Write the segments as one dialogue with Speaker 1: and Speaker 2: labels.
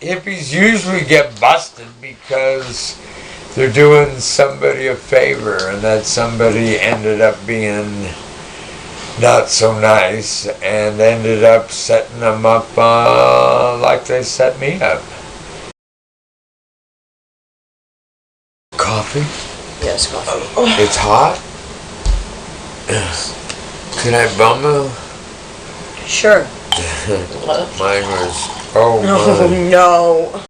Speaker 1: hippies usually get busted because they're doing somebody a favor, and that somebody ended up being not so nice and ended up setting them up like they set me up. Coffee?
Speaker 2: Yes, coffee.
Speaker 1: It's hot? Can I bum a?
Speaker 2: Sure.
Speaker 1: Mine was, oh
Speaker 2: no.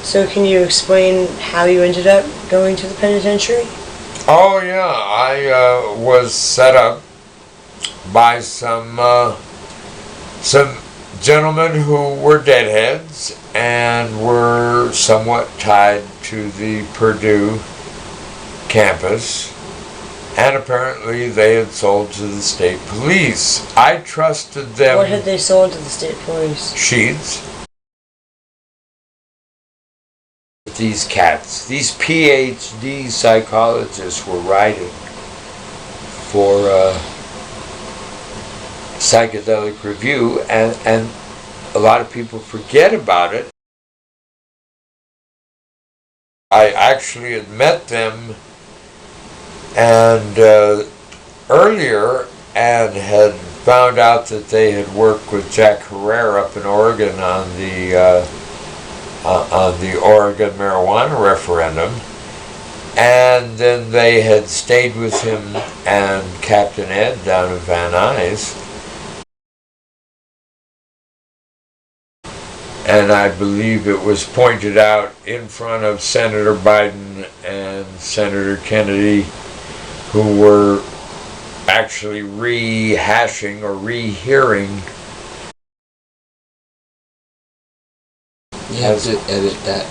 Speaker 2: So can you explain how you ended up going to the penitentiary?
Speaker 1: Oh yeah, I was set up by some gentlemen who were deadheads and were somewhat tied to the Purdue campus, and apparently they had sold to the state police. I trusted them.
Speaker 2: What had they sold to the state police?
Speaker 1: Sheets. These cats, these PhD psychologists were writing for Psychedelic Review, and a lot of people forget about it. I actually had met them and earlier, and had found out that they had worked with Jack Herrera up in Oregon on the Oregon marijuana referendum, and then they had stayed with him and Captain Ed down in Van Nuys, and I believe it was pointed out in front of Senator Biden and Senator Kennedy, who were actually rehashing or rehearing.
Speaker 3: You have to edit that.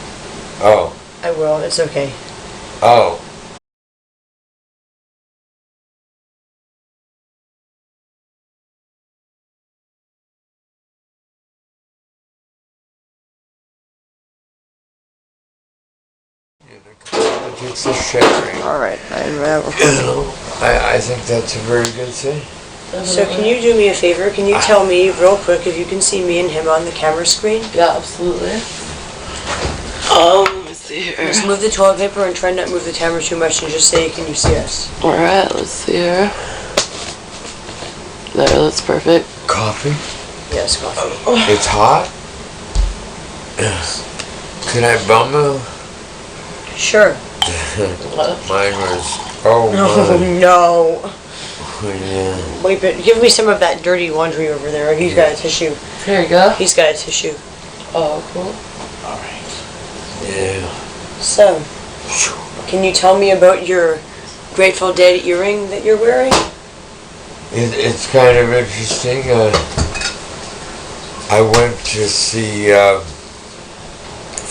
Speaker 1: Oh.
Speaker 2: I will, it's okay.
Speaker 1: Oh. It's a sharing.
Speaker 2: Alright,
Speaker 1: I think that's a very good thing.
Speaker 2: So can you do me a favor? Can you tell me real quick if you can see me and him on the camera screen?
Speaker 3: Yeah, absolutely. Let's see here.
Speaker 2: Just move the toilet paper and try not to move the camera too much and just say, can you see us?
Speaker 3: Alright, let's see here. There, that's perfect.
Speaker 1: Coffee?
Speaker 2: Yes, coffee.
Speaker 1: It's hot? Can I bum a?
Speaker 2: Sure.
Speaker 1: Mine was, oh
Speaker 2: no.
Speaker 1: yeah.
Speaker 2: Wipe it. Give me some of that dirty laundry over there. He's got a tissue.
Speaker 3: Here you go.
Speaker 2: He's got a tissue.
Speaker 3: Oh, cool.
Speaker 1: Alright. Yeah.
Speaker 2: So, can you tell me about your Grateful Dead earring that you're wearing?
Speaker 1: It's kind of interesting. I went to see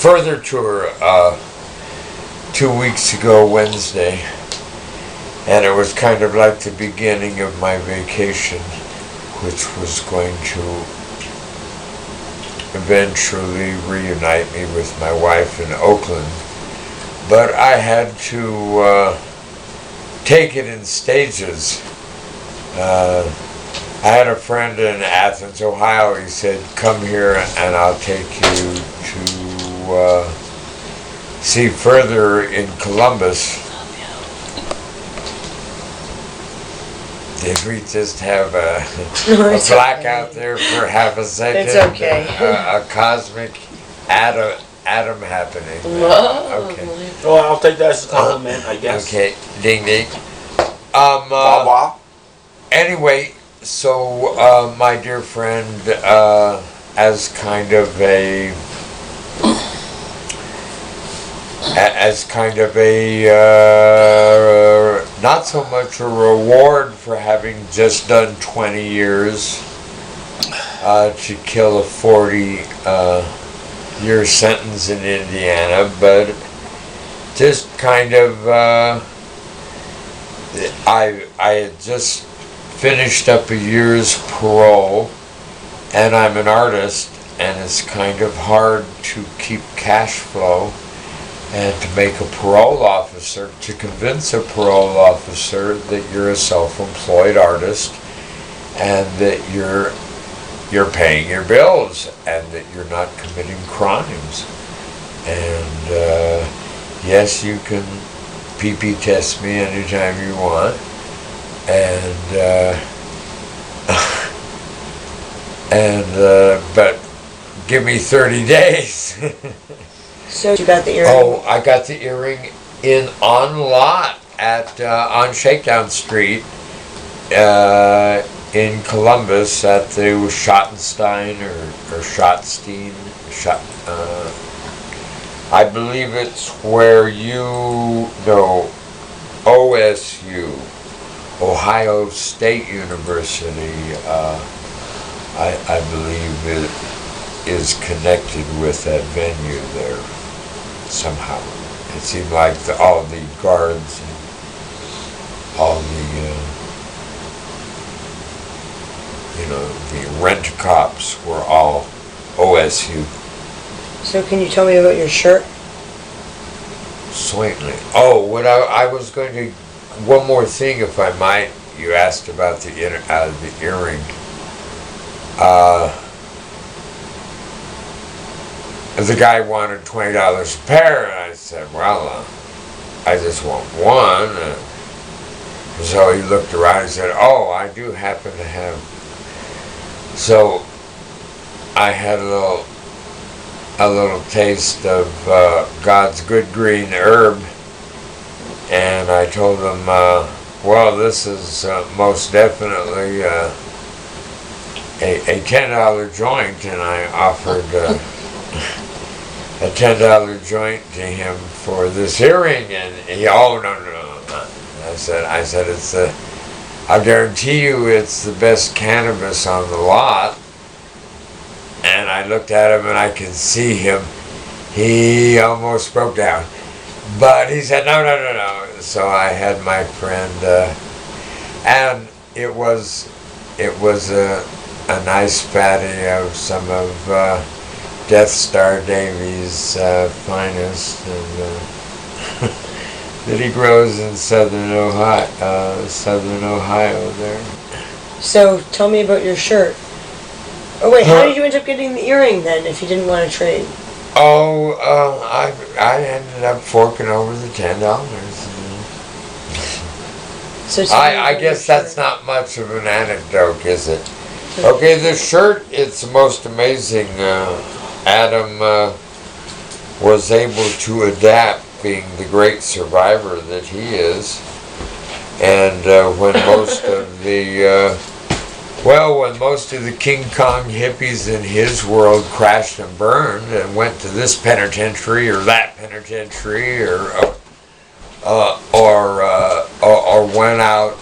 Speaker 1: Further Tour 2 weeks ago Wednesday, and it was kind of like the beginning of my vacation, which was going to eventually reunite me with my wife in Oakland. But I had to take it in stages. I had a friend in Athens, Ohio. He said, come here and I'll take you to see Further in Columbus. Did we just have a blackout there for half a second?
Speaker 2: It's okay.
Speaker 1: A cosmic atom happening.
Speaker 3: Whoa.
Speaker 1: Okay.
Speaker 4: Oh, I'll take that as a compliment, I guess.
Speaker 1: Okay. Ding ding. Anyway, so my dear friend, as kind of a not so much a reward for having just done 20 years to kill a 40-year sentence in Indiana, but just kind of I had just finished up a year's parole, and I'm an artist, and it's kind of hard to keep cash flow, and to make a parole officer, to convince a parole officer that you're a self-employed artist and that you're you're paying your bills and that you're not committing crimes. And yes, you can PP test me anytime you want, and but give me 30 days.
Speaker 2: So you got the earring?
Speaker 1: Oh, I got the earring on lot on Shakedown Street in Columbus at the Schottenstein or Schotstein. I believe it's where OSU, Ohio State University, I believe it is connected with that venue there somehow. It seemed like all the guards and all the rent-a-cops were all OSU.
Speaker 2: So can you tell me about your shirt?
Speaker 1: Certainly. Oh, what I was going to, one more thing if I might. You asked about the earring. The guy wanted $20 a pair, and I said, well, I just want one. So he looked around and said, oh, I do happen to have. So I had a little taste of God's good green herb, and I told him, well, this is most definitely a $10 joint, and I offered a $10 joint to him for this earring, and he, oh, no. I said I guarantee you it's the best cannabis on the lot. And I looked at him and I could see him. He almost broke down. But he said, no. So I had my friend, and it was a nice fatty of some of Death Star Davy's finest, and that he grows in southern Ohio there.
Speaker 2: So tell me about your shirt. Oh wait, how did you end up getting the earring then if you didn't want to trade?
Speaker 1: Oh, I ended up forking over the $10.
Speaker 2: So
Speaker 1: I guess that's not much of an anecdote, is it? Okay, the shirt, it's the most amazing. Adam was able to adapt, being the great survivor that he is. And when most of the King Kong hippies in his world crashed and burned and went to this penitentiary or that penitentiary or went out,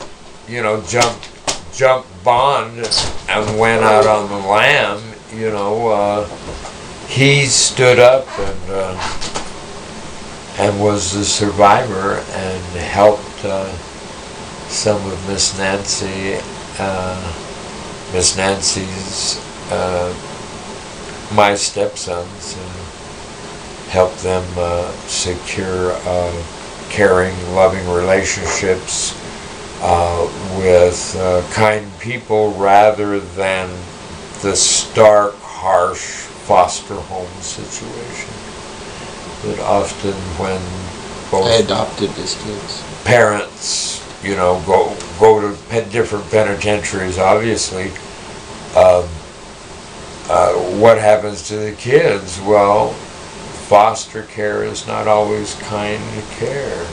Speaker 1: jumped bond and went out on the lam, he stood up and was the survivor and helped some of Miss Nancy's, my stepsons, helped them secure caring, loving relationships with kind people rather than the stark, harsh foster home situation that often when both
Speaker 5: I adopted his kids.
Speaker 1: Parents, go to different penitentiaries, obviously. What happens to the kids? Well, foster care is not always kind care.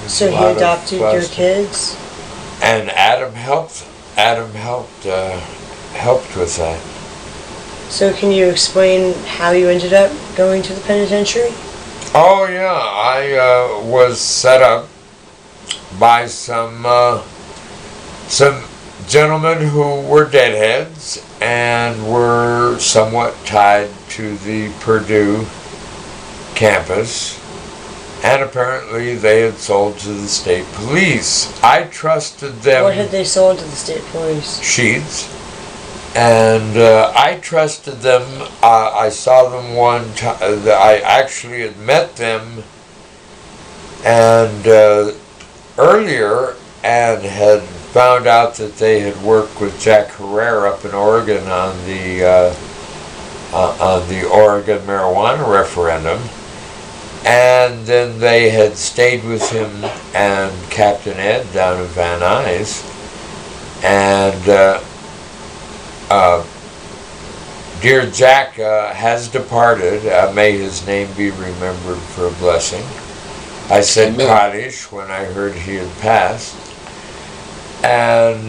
Speaker 2: So he adopted your kids?
Speaker 1: And Adam helped with that.
Speaker 2: So can you explain how you ended up going to the penitentiary?
Speaker 1: Oh yeah, I was set up by some gentlemen who were deadheads and were somewhat tied to the Purdue campus, and apparently they had sold to the state police. I trusted them.
Speaker 2: What had they sold to the state police?
Speaker 1: Sheets. And I trusted them. I saw them one time. I actually had met them and earlier, and had found out that they had worked with Jack Herrera up in Oregon on the Oregon marijuana referendum, and then they had stayed with him and Captain Ed down in Van Nuys, and dear Jack has departed. May his name be remembered for a blessing. I said Kaddish when I heard he had passed. And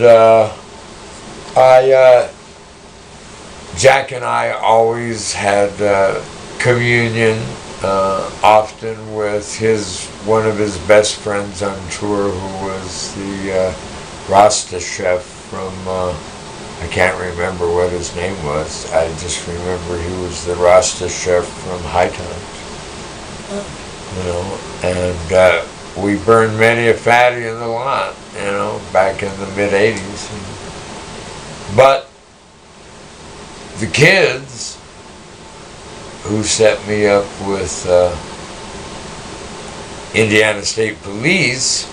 Speaker 1: Jack and I always had communion, often with one of his best friends on tour, who was the Rasta chef from, I can't remember what his name was. I just remember he was the Rasta chef from High Times. And we burned many a fatty in the lot, back in the mid-'80s. But the kids who set me up with Indiana State Police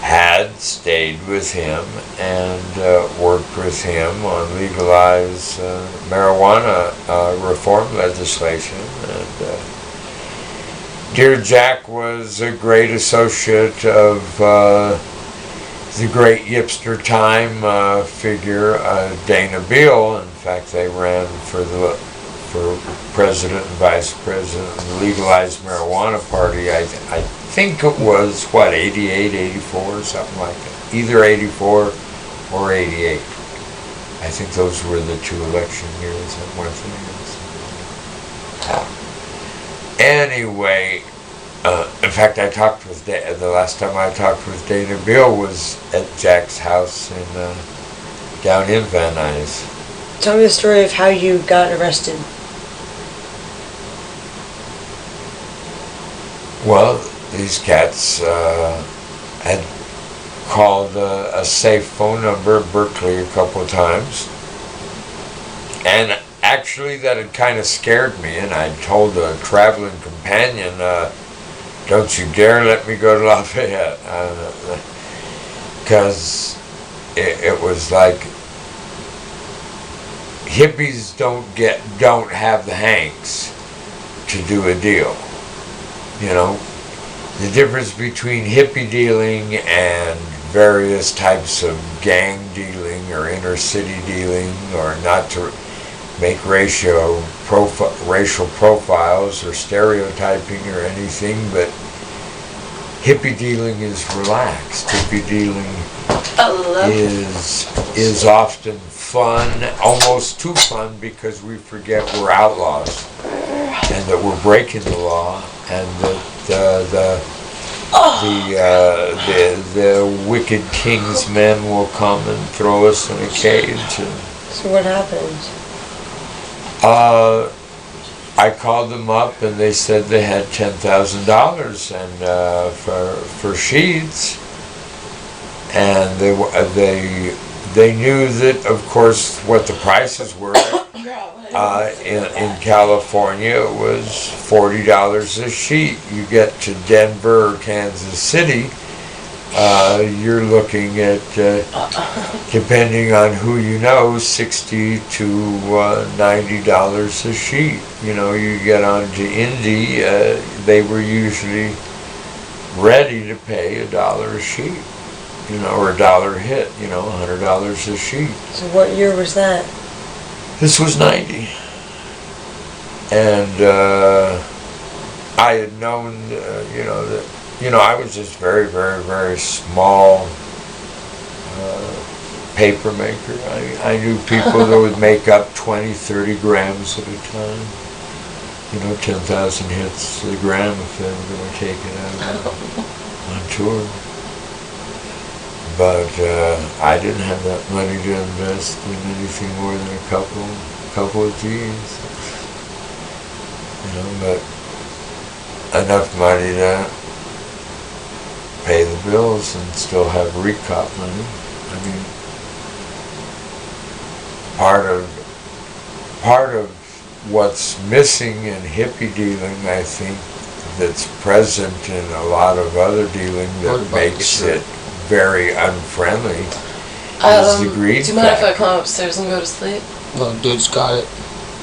Speaker 1: had stayed with him and worked with him on legalized marijuana reform legislation. And dear Jack was a great associate of the great Yipster Time figure, Dana Beal. In fact, they ran for president and vice president of the legalized marijuana party. I think it was, 88, 84, something like that. Either 84 or 88. I think those were the two election years that went through. Anyway, in fact, I talked with the last time I talked with Dana Beal was at Jack's house down in Van Nuys.
Speaker 2: Tell me the story of how you got arrested.
Speaker 1: Well, these cats had called a safe phone number in Berkeley a couple of times, and actually that had kind of scared me, and I told a traveling companion, don't you dare let me go to Lafayette, because it was like hippies don't have the hanks to do a deal. The difference between hippie dealing and various types of gang dealing or inner city dealing, or not to make racial profiles or stereotyping or anything, but hippie dealing is relaxed. Hippie dealing is often fun, almost too fun, because we forget we're outlaws and that we're breaking the law, and that the wicked king's men will come and throw us in a cage.
Speaker 2: So what happened?
Speaker 1: I called them up and they said they had $10,000 and for sheets, and they knew that, of course, what the prices were. In California, it was $40 a sheet. You get to Denver or Kansas City, you're looking at, depending on who you know, $60 to $90 a sheet. You get on to Indy, they were usually ready to pay $1 a sheet, or $1 a hit, $100 a sheet.
Speaker 2: So what year was that?
Speaker 1: This was 90. And I had known, I was just very, very, very small paper maker. I knew people that would make up 20, 30 grams at a time. 10,000 hits a gram if they were going to take it out on tour. But I didn't have that money to invest in anything more than a couple of G's. But enough money to pay the bills and still have recop money. Part of what's missing in hippie dealing, I think, that's present in a lot of other dealing that makes it very unfriendly. Is the greed
Speaker 3: do you mind if I
Speaker 1: factor.
Speaker 3: climb upstairs and go to sleep?
Speaker 5: No, dude's got it.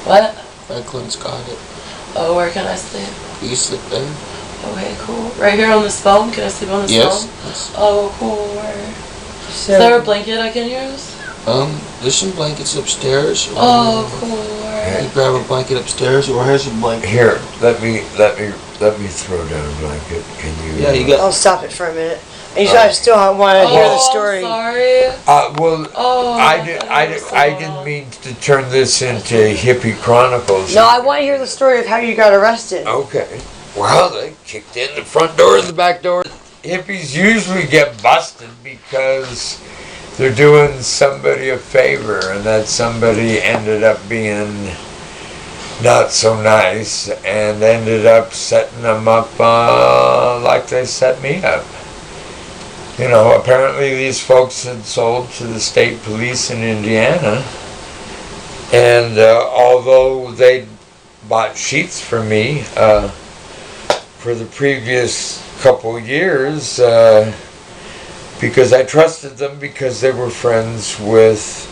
Speaker 3: What?
Speaker 5: Franklin's got it.
Speaker 3: Oh, where can I sleep?
Speaker 5: You sleep there?
Speaker 3: Okay, cool. Right here on this phone? Can I sleep on this
Speaker 5: Yes.
Speaker 3: phone?
Speaker 5: Yes.
Speaker 3: Oh, cool. Where?
Speaker 2: So,
Speaker 3: Is there a blanket I can use?
Speaker 5: There's some blankets upstairs.
Speaker 3: Oh, cool. Where?
Speaker 5: You grab a blanket upstairs, or here's a blanket.
Speaker 1: Here, let me throw down a blanket. Can you?
Speaker 5: Yeah, you got.
Speaker 2: I'll stop it for a minute. I still want to hear the story.
Speaker 3: I'm sorry.
Speaker 1: Well,
Speaker 3: Oh,
Speaker 1: I didn't mean to turn this into hippie chronicles.
Speaker 2: No, I want to hear the story of how you got arrested.
Speaker 1: Okay. Well, they kicked in the front door and the back door. Hippies usually get busted because they're doing somebody a favor, and that somebody ended up being not so nice and ended up setting them up like they set me up. You know, apparently these folks had sold to the state police in Indiana, and although they bought sheets for me for the previous couple years, because I trusted them because they were friends with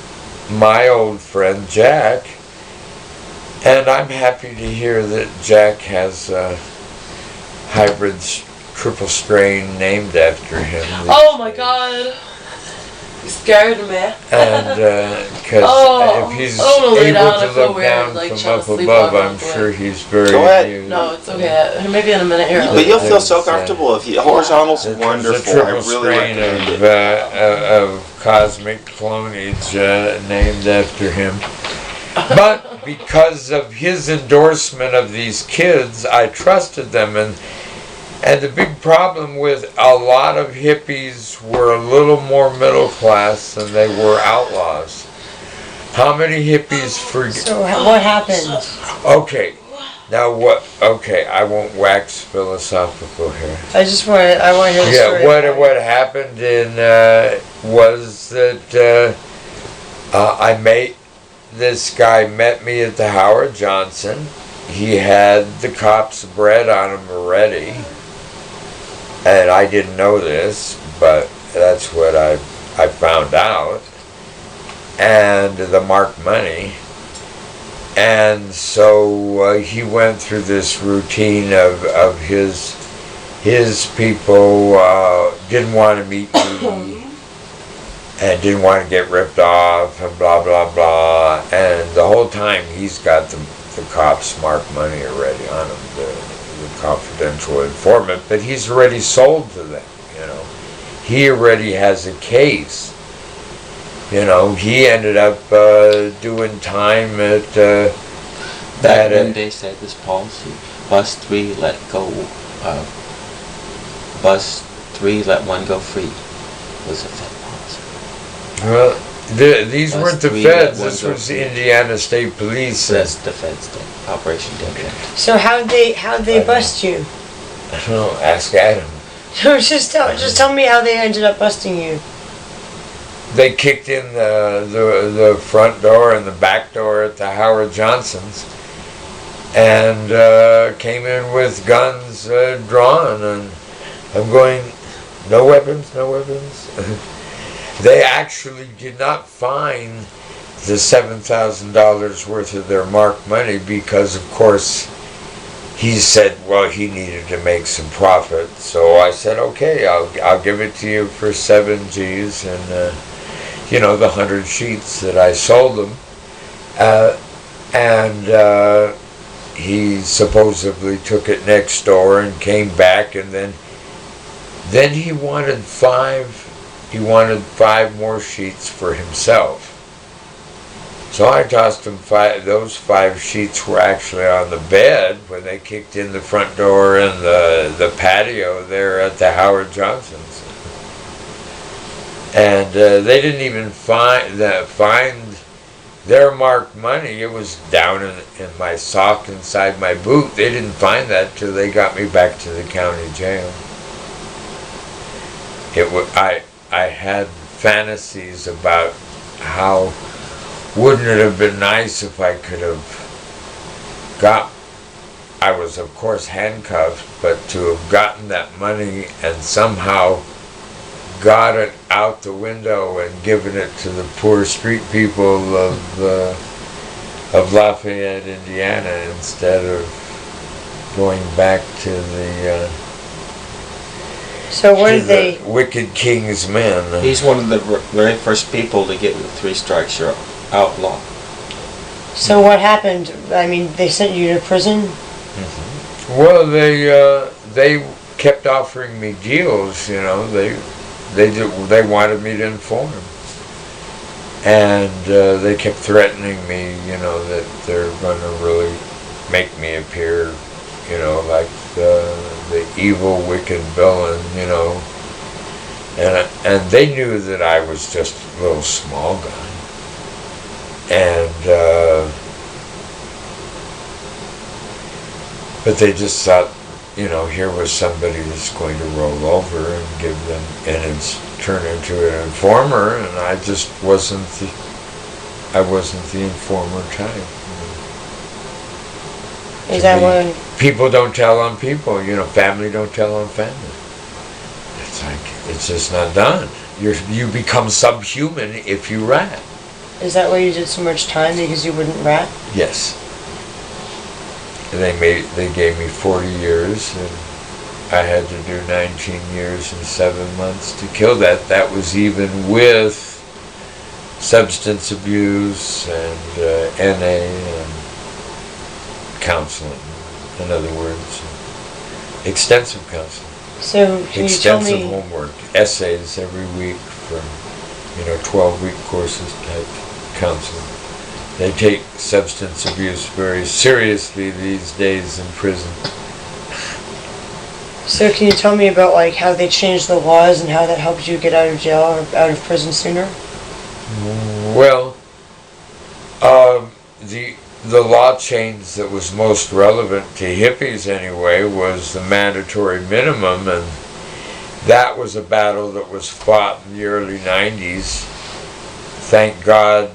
Speaker 1: my old friend Jack, and I'm happy to hear that Jack has a hybrid triple strain named after him.
Speaker 3: Oh my god. You scared me.
Speaker 1: And because
Speaker 3: Oh,
Speaker 1: if he's
Speaker 3: I don't wanna lay
Speaker 1: able
Speaker 3: down, I
Speaker 1: to
Speaker 3: feel
Speaker 1: look
Speaker 3: weird,
Speaker 1: down
Speaker 3: like,
Speaker 1: from
Speaker 3: trying
Speaker 1: up
Speaker 3: to sleep
Speaker 1: above,
Speaker 3: while
Speaker 1: I'm
Speaker 3: I'm
Speaker 1: sure
Speaker 3: awake.
Speaker 1: he's very
Speaker 6: Go ahead.
Speaker 1: amused.
Speaker 3: No, it's okay. Maybe in a minute here.
Speaker 6: But you'll feel so
Speaker 1: There's,
Speaker 6: comfortable if you. Horizontal's
Speaker 1: There's
Speaker 6: wonderful.
Speaker 1: a
Speaker 6: I
Speaker 1: triple
Speaker 6: really
Speaker 1: strain
Speaker 6: recommend it.
Speaker 1: of cosmic clonage named after him. But because of his endorsement of these kids, I trusted them, and the big problem with a lot of hippies were a little more middle class than they were outlaws. How many hippies forget?
Speaker 2: So what happened?
Speaker 1: Okay, now what? Okay, I won't wax philosophical here.
Speaker 2: I want to hear the story.
Speaker 1: Yeah, what happened was that this guy met me at the Howard Johnson. He had the cops' bread on him already, and I didn't know this, but that's what I found out, and the marked money. And so he went through this routine of his people didn't want to meet me and didn't want to get ripped off and blah blah blah, and the whole time he's got the cops marked money already on him, the confidential informant, but he's already sold to them, you know. He already has a case. You know, he ended up doing time at
Speaker 7: Back when they said this policy, bus 3 let go, bus 3 let 1 go free, was a Fed policy.
Speaker 1: well, these
Speaker 7: Bus
Speaker 1: weren't the
Speaker 7: 3 let
Speaker 1: feds.
Speaker 7: 1
Speaker 1: This
Speaker 7: go
Speaker 1: was
Speaker 7: free.
Speaker 1: the Indiana State Police.
Speaker 7: That's the Feds thing, Operation Denver.
Speaker 2: So how'd they bust you?
Speaker 1: I don't know. Ask Adam.
Speaker 2: No, just tell me how they ended up busting you.
Speaker 1: They kicked in the front door and the back door at the Howard Johnsons, and came in with guns drawn, and I'm going, no weapons, no weapons. They actually did not find the $7,000 worth of their marked money because, of course, he said, well, he needed to make some profit. So I said, okay, I'll give it to you for 7 G's, and the 100 sheets that I sold them, and he supposedly took it next door and came back, and then he wanted 5 more sheets for himself. So I tossed him 5. Those 5 sheets were actually on the bed when they kicked in the front door and the patio there at the Howard Johnsons. And they didn't even find their marked money. It was down in my sock inside my boot. They didn't find that till they got me back to the county jail. I had fantasies about how wouldn't it have been nice if I could have I was of course handcuffed, but to have gotten that money and somehow got it out the window and given it to the poor street people of Lafayette, Indiana, instead of going back to the
Speaker 2: So what did they?
Speaker 1: wicked king's men.
Speaker 7: He's one of the very first people to get the 3 strikes you're outlaw.
Speaker 2: So what happened? I mean, they sent you to prison.
Speaker 1: Well, they kept offering me deals. You know, they wanted me to inform, and they kept threatening me. You know, that they're going to really make me appear, you know, like the evil, wicked villain. You know, and they knew that I was just a little small guy. And, but they just thought, you know, here was somebody that's going to roll over and give them, and it's turn into an informer, and I just wasn't the informer type.
Speaker 2: Is that what?
Speaker 1: People don't tell on people, you know, family don't tell on family. It's like, it's just not done. You become subhuman if you rat.
Speaker 2: Is that why you did so much time, because you wouldn't rat?
Speaker 1: Yes. They gave me 40 years, and I had to do 19 years and 7 months to kill that. That was even with substance abuse and NA and counseling. In other words, extensive counseling.
Speaker 2: So can you tell
Speaker 1: Extensive
Speaker 2: me?
Speaker 1: homework, essays every week from, 12-week courses type counseling. They take substance abuse very seriously these days in prison.
Speaker 2: So can you tell me about like how they changed the laws and how that helped you get out of jail or out of prison sooner?
Speaker 1: Well, the law change that was most relevant to hippies anyway was the mandatory minimum, and that was a battle that was fought in the early 90s. Thank God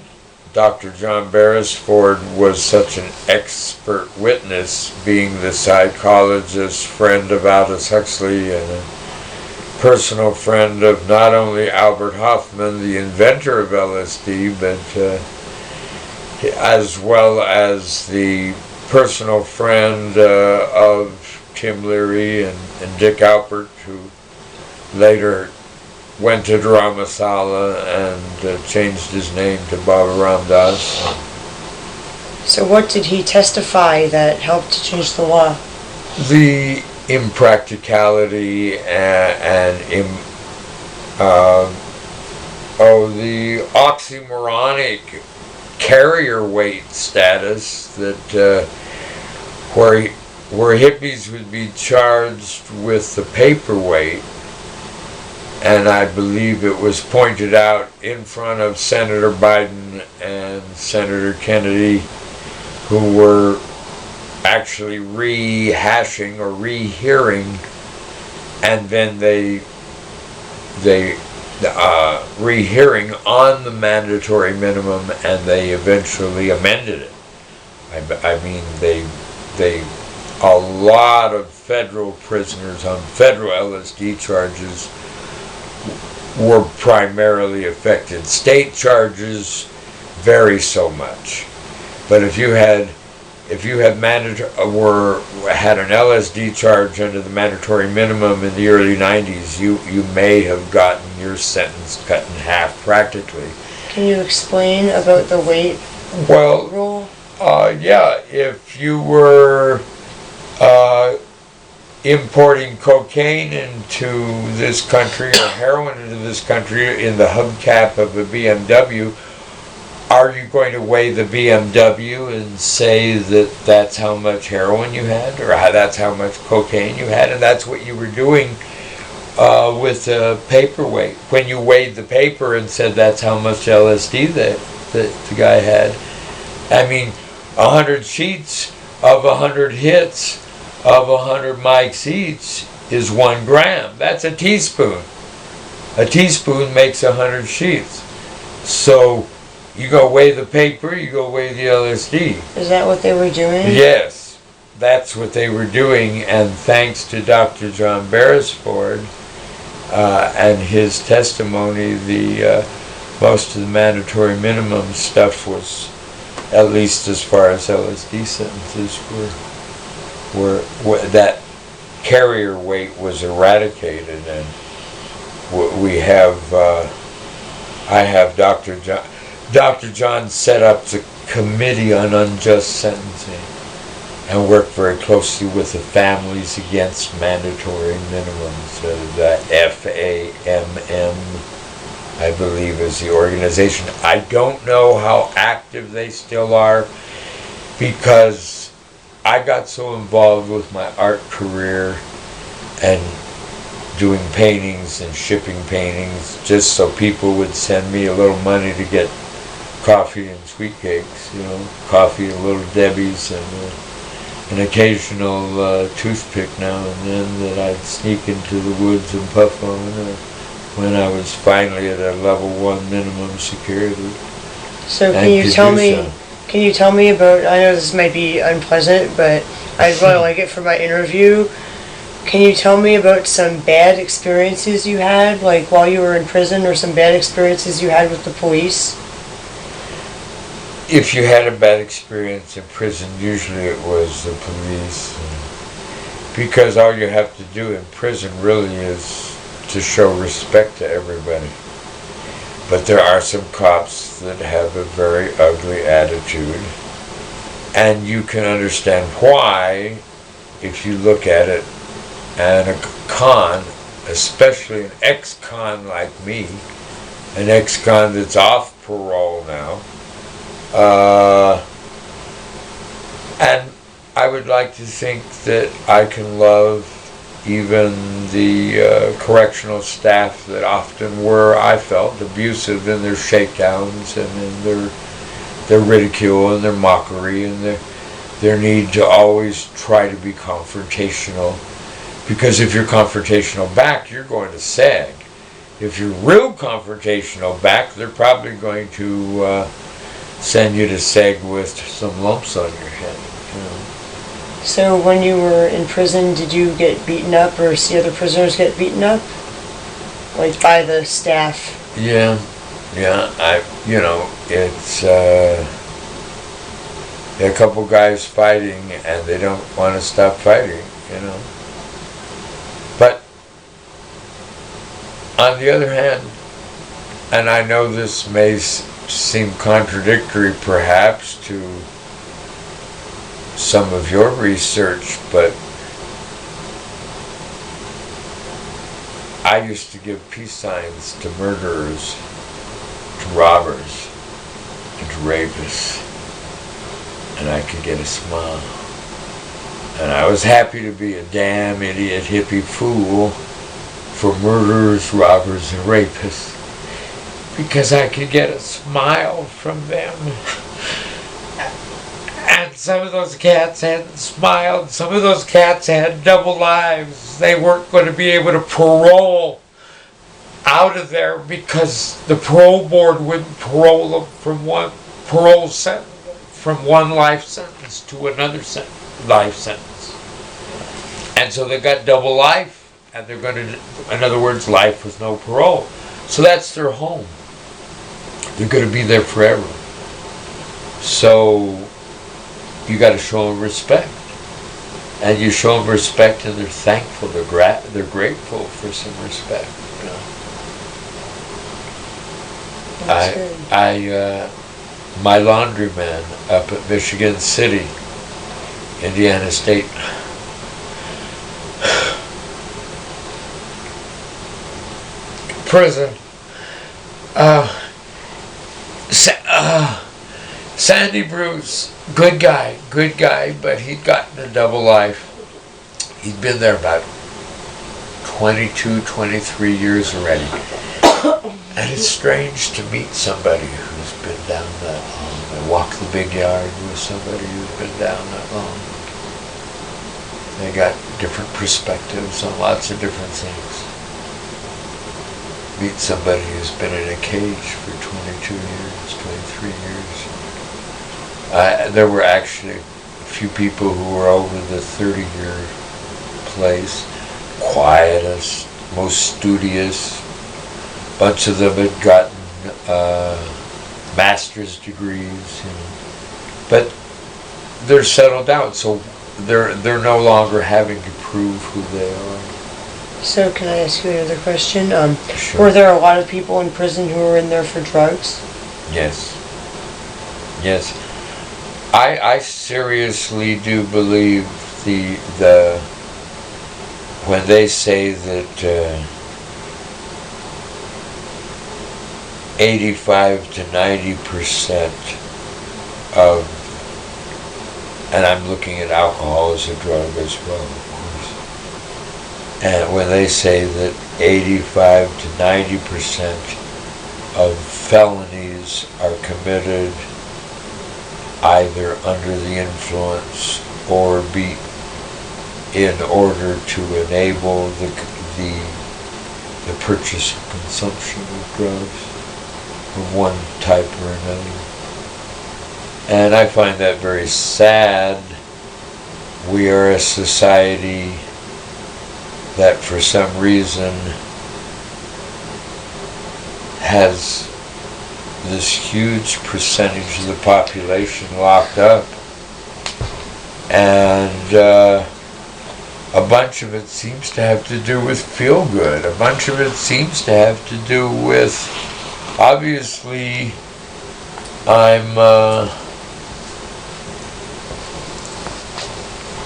Speaker 1: Dr. John Beresford was such an expert witness, being the psychologist, friend of Aldous Huxley, and a personal friend of not only Albert Hoffman, the inventor of LSD, but as well as the personal friend of Tim Leary and Dick Alpert, who later went to Dharamsala and changed his name to Baba Ram Das.
Speaker 2: So what did he testify that helped to change the law?
Speaker 1: The impracticality and the oxymoronic carrier weight status that where hippies would be charged with the paperweight. And I believe it was pointed out in front of Senator Biden and Senator Kennedy, who were actually rehashing or rehearing, and then they rehearing on the mandatory minimum, and they eventually amended it. I mean, a lot of federal prisoners on federal LSD charges were primarily affected. State charges vary so much, but if you had had an LSD charge under the mandatory minimum in the early 90s, you may have gotten your sentence cut in half practically.
Speaker 2: Can you explain about the weight rule?
Speaker 1: Yeah, if you were importing cocaine into this country or heroin into this country in the hubcap of a BMW, are you going to weigh the BMW and say that that's how much heroin you had, or that's how much cocaine you had? And that's what you were doing with the paperweight. When you weighed the paper and said that's how much LSD that the guy had. I mean, 100 sheets of 100 hits of 100 mics each is 1 gram. That's a teaspoon. A teaspoon makes 100 sheets. So you go weigh the paper, you go weigh the LSD.
Speaker 2: Is that what they were doing?
Speaker 1: Yes, that's what they were doing, and thanks to Dr. John Beresford and his testimony, the most of the mandatory minimum stuff was, at least as far as LSD sentences were that carrier weight was eradicated, and we have, I have Dr. John set up the Committee on Unjust Sentencing and worked very closely with the Families Against Mandatory Minimums, the FAMM, I believe is the organization. I don't know how active they still are, because I got so involved with my art career and doing paintings and shipping paintings just so people would send me a little money to get coffee and sweet cakes, coffee and Little Debbie's and an occasional toothpick now and then that I'd sneak into the woods and puff on when I was finally at a level 1 minimum security.
Speaker 2: So can you tell me about, I know this might be unpleasant, but I'd really like it for my interview. Can you tell me about some bad experiences you had, like while you were in prison, or some bad experiences you had with the police?
Speaker 1: If you had a bad experience in prison, usually it was the police. Because all you have to do in prison really is to show respect to everybody. But there are some cops that have a very ugly attitude. And you can understand why if you look at it. And a con, especially an ex-con like me, an ex-con that's off parole now, and I would like to think that I can love even the correctional staff that often were, I felt, abusive in their shakedowns and in their ridicule and their mockery and their need to always try to be confrontational. Because if you're confrontational back, you're going to sag. If you're real confrontational back, they're probably going to send you to sag with some lumps on your head.
Speaker 2: So when you were in prison, did you get beaten up or see other prisoners get beaten up? Like by the staff?
Speaker 1: Yeah. It's a couple guys fighting and they don't want to stop fighting, But on the other hand, and I know this may seem contradictory perhaps to some of your research, but I used to give peace signs to murderers, to robbers, and to rapists, and I could get a smile. And I was happy to be a damn idiot hippie fool for murderers, robbers, and rapists, because I could get a smile from them. And some of those cats hadn't smiled. Some of those cats had double lives. They weren't going to be able to parole out of there because the parole board wouldn't parole them from one life sentence to another life sentence. And so they got double life, and they're going to, in other words, life with no parole. So that's their home. They're going to be there forever. So you got to show them respect. And you show them respect and they're thankful, they're grateful for some respect. My laundryman up at Michigan City, Indiana State, prison, Sandy Bruce, good guy, but he'd gotten a double life. He'd been there about 22, 23 years already. And it's strange to meet somebody who's been down that long. I walk the big yard with somebody who's been down that long. They got different perspectives on lots of different things. Meet somebody who's been in a cage for 22 years, 23 years. There were actually a few people who were over the 30-year place, quietest, most studious. A bunch of them had gotten master's degrees, but they're settled down, so they're no longer having to prove who they are.
Speaker 2: So can I ask you another question?
Speaker 1: Sure.
Speaker 2: Were there a lot of people in prison who were in there for drugs?
Speaker 1: Yes. Yes. I seriously do believe the when they say that 85 to 90% of, and I'm looking at alcohol as a drug as well, of course. And when they say that 85 to 90% of felonies are committed either under the influence or be in order to enable the purchase and consumption of drugs of one type or another. And I find that very sad. We are a society that for some reason has this huge percentage of the population locked up, and a bunch of it seems to have to do with feel good. A bunch of it seems to have to do with, obviously, I'm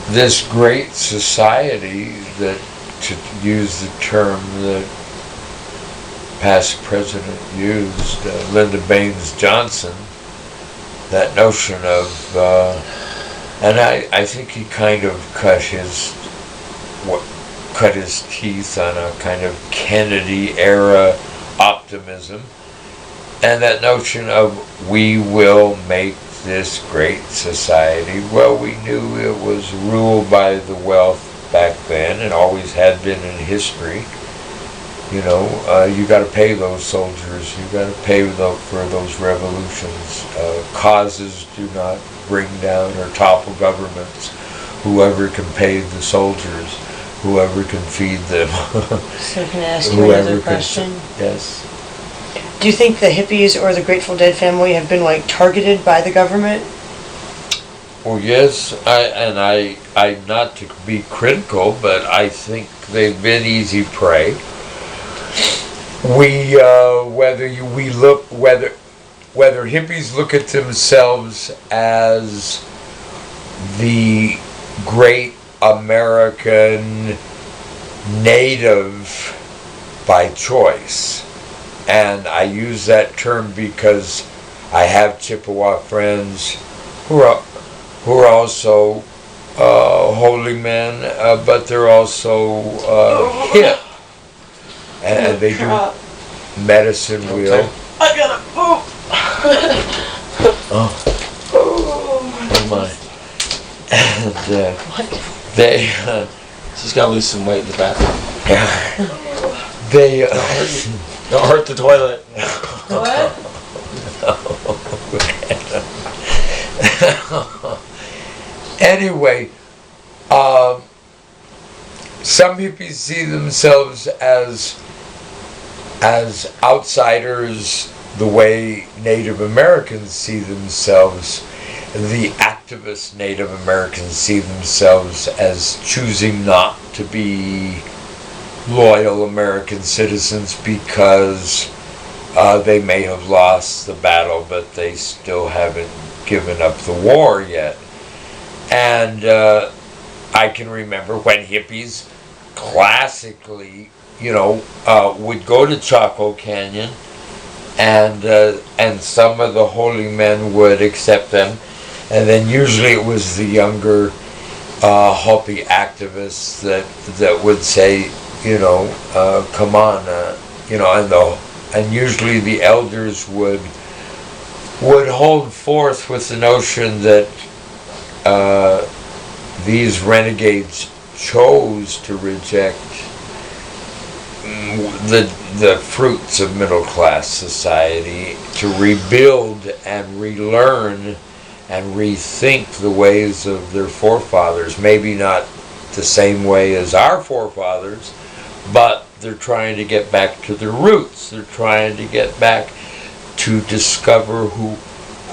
Speaker 1: this great society that, to use the term that past president used, Lyndon Baines Johnson, that notion of, and I think he kind of cut his teeth on a kind of Kennedy era optimism, and that notion of we will make this great society. Well, we knew it was ruled by the wealth back then and always had been in history. You know, you got to pay those soldiers. You got to pay for those revolutions. Causes do not bring down or topple governments. Whoever can pay the soldiers, whoever can feed them.
Speaker 2: So can I ask you another question?
Speaker 1: Yes.
Speaker 2: Do you think the hippies or the Grateful Dead family have been like targeted by the government?
Speaker 1: Well, yes. I not to be critical, but I think they've been easy prey. Whether hippies look at themselves as the great American native by choice, and I use that term because I have Chippewa friends who are also holy men, but they're also hip. And they do medicine wheel.
Speaker 3: I gotta poop.
Speaker 1: Oh my! And they
Speaker 5: She's got to lose some weight in the bathroom.
Speaker 1: they
Speaker 4: Don't hurt the toilet.
Speaker 3: What?
Speaker 1: Anyway, some hippies see themselves as outsiders the way Native Americans see themselves. The activist Native Americans see themselves as choosing not to be loyal American citizens because they may have lost the battle, but they still haven't given up the war yet. And I can remember when hippies classically, would go to Chaco Canyon, and some of the holy men would accept them, and then usually it was the younger Hopi activists that would say, come on, and usually the elders would hold forth with the notion that these renegades chose to reject the fruits of middle class society, to rebuild and relearn and rethink the ways of their forefathers. Maybe not the same way as our forefathers, but they're trying to get back to their roots. They're trying to get back to discover who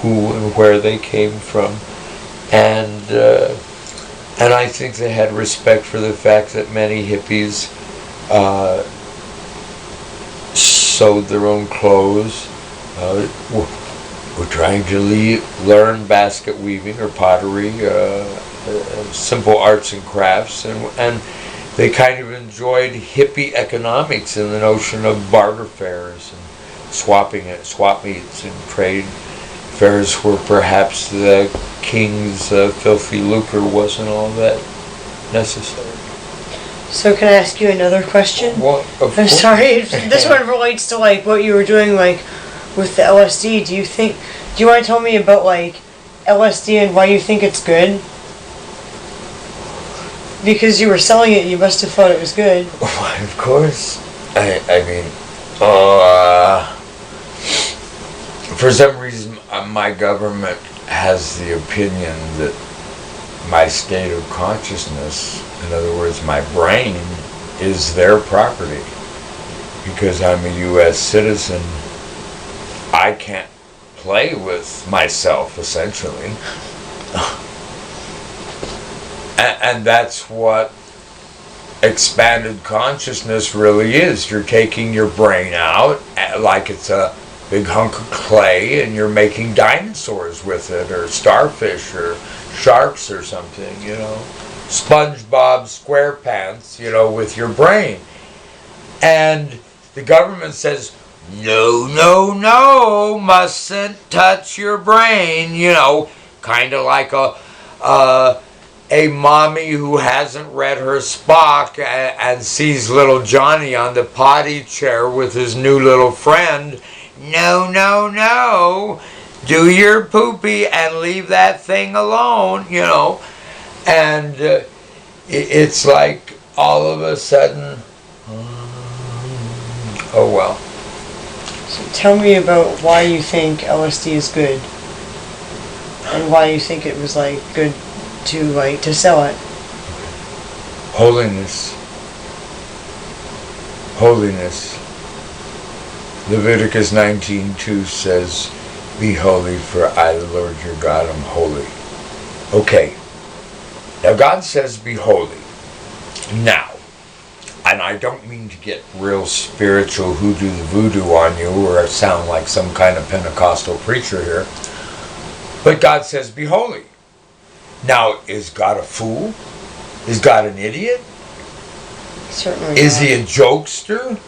Speaker 1: and where they came from. And I think they had respect for the fact that many hippies sewed their own clothes, were trying to learn basket weaving or pottery, simple arts and crafts, and they kind of enjoyed hippie economics and the notion of barter fairs and swap meets and trade fairs where perhaps the king's filthy lucre wasn't all that necessary.
Speaker 2: So can I ask you another question?
Speaker 1: Well,
Speaker 2: I'm sorry, this one relates to like what you were doing like with the LSD. Do you want to tell me about like LSD and why you think it's good? Because you were selling it, you must have thought it was good.
Speaker 1: Why, of course. I mean, for some reason, my government has the opinion that my state of consciousness, in other words, my brain, is their property. Because I'm a U.S. citizen, I can't play with myself, essentially. And that's what expanded consciousness really is. You're taking your brain out like it's a big hunk of clay and you're making dinosaurs with it, or starfish or sharks or something, SpongeBob SquarePants, with your brain. And the government says, no, mustn't touch your brain, kind of like a mommy who hasn't read her Spock and sees little Johnny on the potty chair with his new little friend. No. Do your poopy and leave that thing alone, And it's like all of a sudden, oh well.
Speaker 2: So tell me about why you think LSD is good. And why you think it was like good to sell it.
Speaker 1: Holiness. Leviticus 19:2 says, "Be holy, for I, the Lord your God, am holy." Okay. Now God says, "Be holy." Now, and I don't mean to get real spiritual hoodoo the voodoo on you or sound like some kind of Pentecostal preacher here, but God says, "Be holy." Now, is God a fool? Is God an idiot?
Speaker 2: Certainly
Speaker 1: Is
Speaker 2: not.
Speaker 1: he a jokester?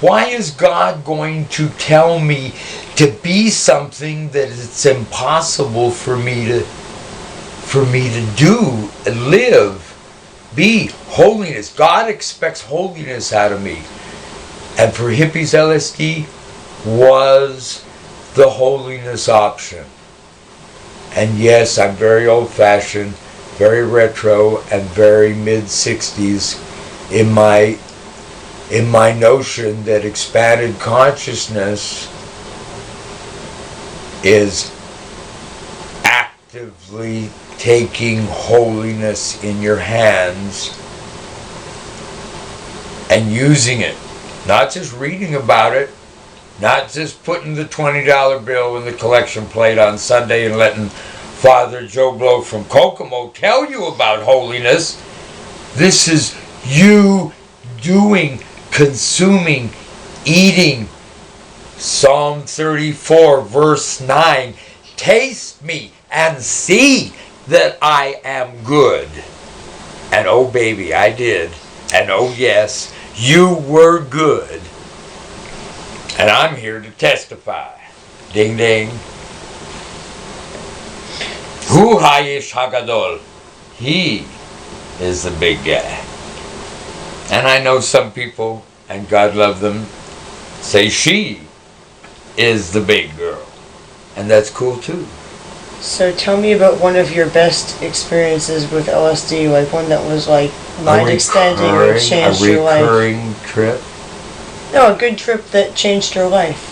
Speaker 1: Why is God going to tell me to be something that it's impossible for me to do, live, be? Holiness. God expects holiness out of me. And for hippies, LSD was the holiness option. And yes, I'm very old-fashioned, very retro, and very mid-60s in my notion that expanded consciousness is actively taking holiness in your hands and using it. Not just reading about it, not just putting the $20 bill in the collection plate on Sunday and letting Father Joe Blow from Kokomo tell you about holiness. This is you doing, consuming, eating. Psalm 34 verse 9, "Taste me and see that I am good." And oh baby, I did. And oh yes, you were good. And I'm here to testify. Ding ding. Hu Hayish Hagadol. He is the big guy. And I know some people, and God love them, say she is the big girl. And that's cool too.
Speaker 2: So tell me about one of your best experiences with LSD, like one that was like mind extending or changed your life.
Speaker 1: A recurring trip.
Speaker 2: No, a good trip that changed your life.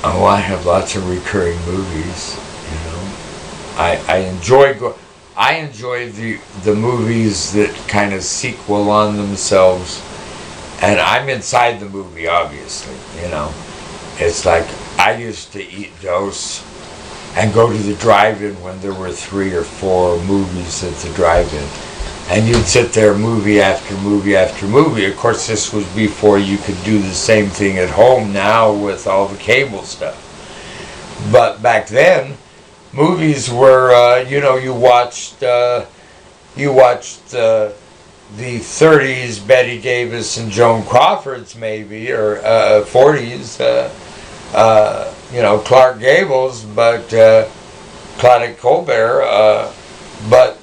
Speaker 1: Oh, I have lots of recurring movies. I enjoy the movies that kind of sequel on themselves. And I'm inside the movie, obviously, you know. It's like I used to eat dose and go to the drive-in when there were 3 or 4 movies at the drive-in. And you'd sit there movie after movie after movie. Of course, this was before you could do the same thing at home now with all the cable stuff. But back then, movies were, you watched the 30s Betty Davis and Joan Crawford's maybe, or 40s, Clark Gable's, but Claude Colbert, but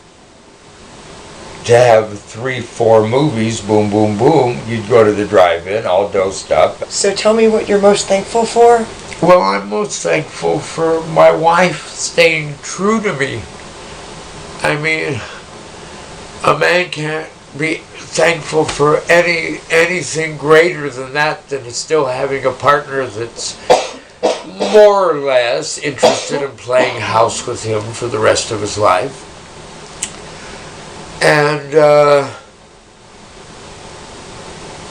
Speaker 1: to have 3, 4 movies, boom, boom, boom, you'd go to the drive-in, all dosed up.
Speaker 2: So tell me what you're most thankful for.
Speaker 1: Well, I'm most thankful for my wife staying true to me. I mean, a man can't be thankful for anything greater than that, than still having a partner that's more or less interested in playing house with him for the rest of his life. And,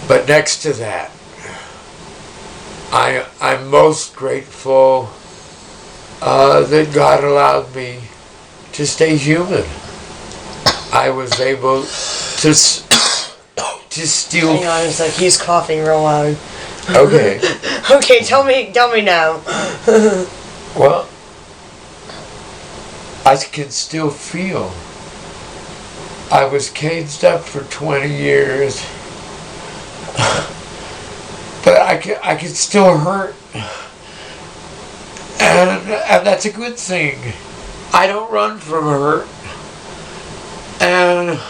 Speaker 1: but next to that, I'm most grateful that God allowed me to stay human. I was able to steal.
Speaker 2: Hang on, it's like he's coughing real loud.
Speaker 1: Okay.
Speaker 2: Okay, tell me now.
Speaker 1: Well, I can still feel. I was caged up for 20 years, but I can still hurt, and that's a good thing. I don't run from hurt, and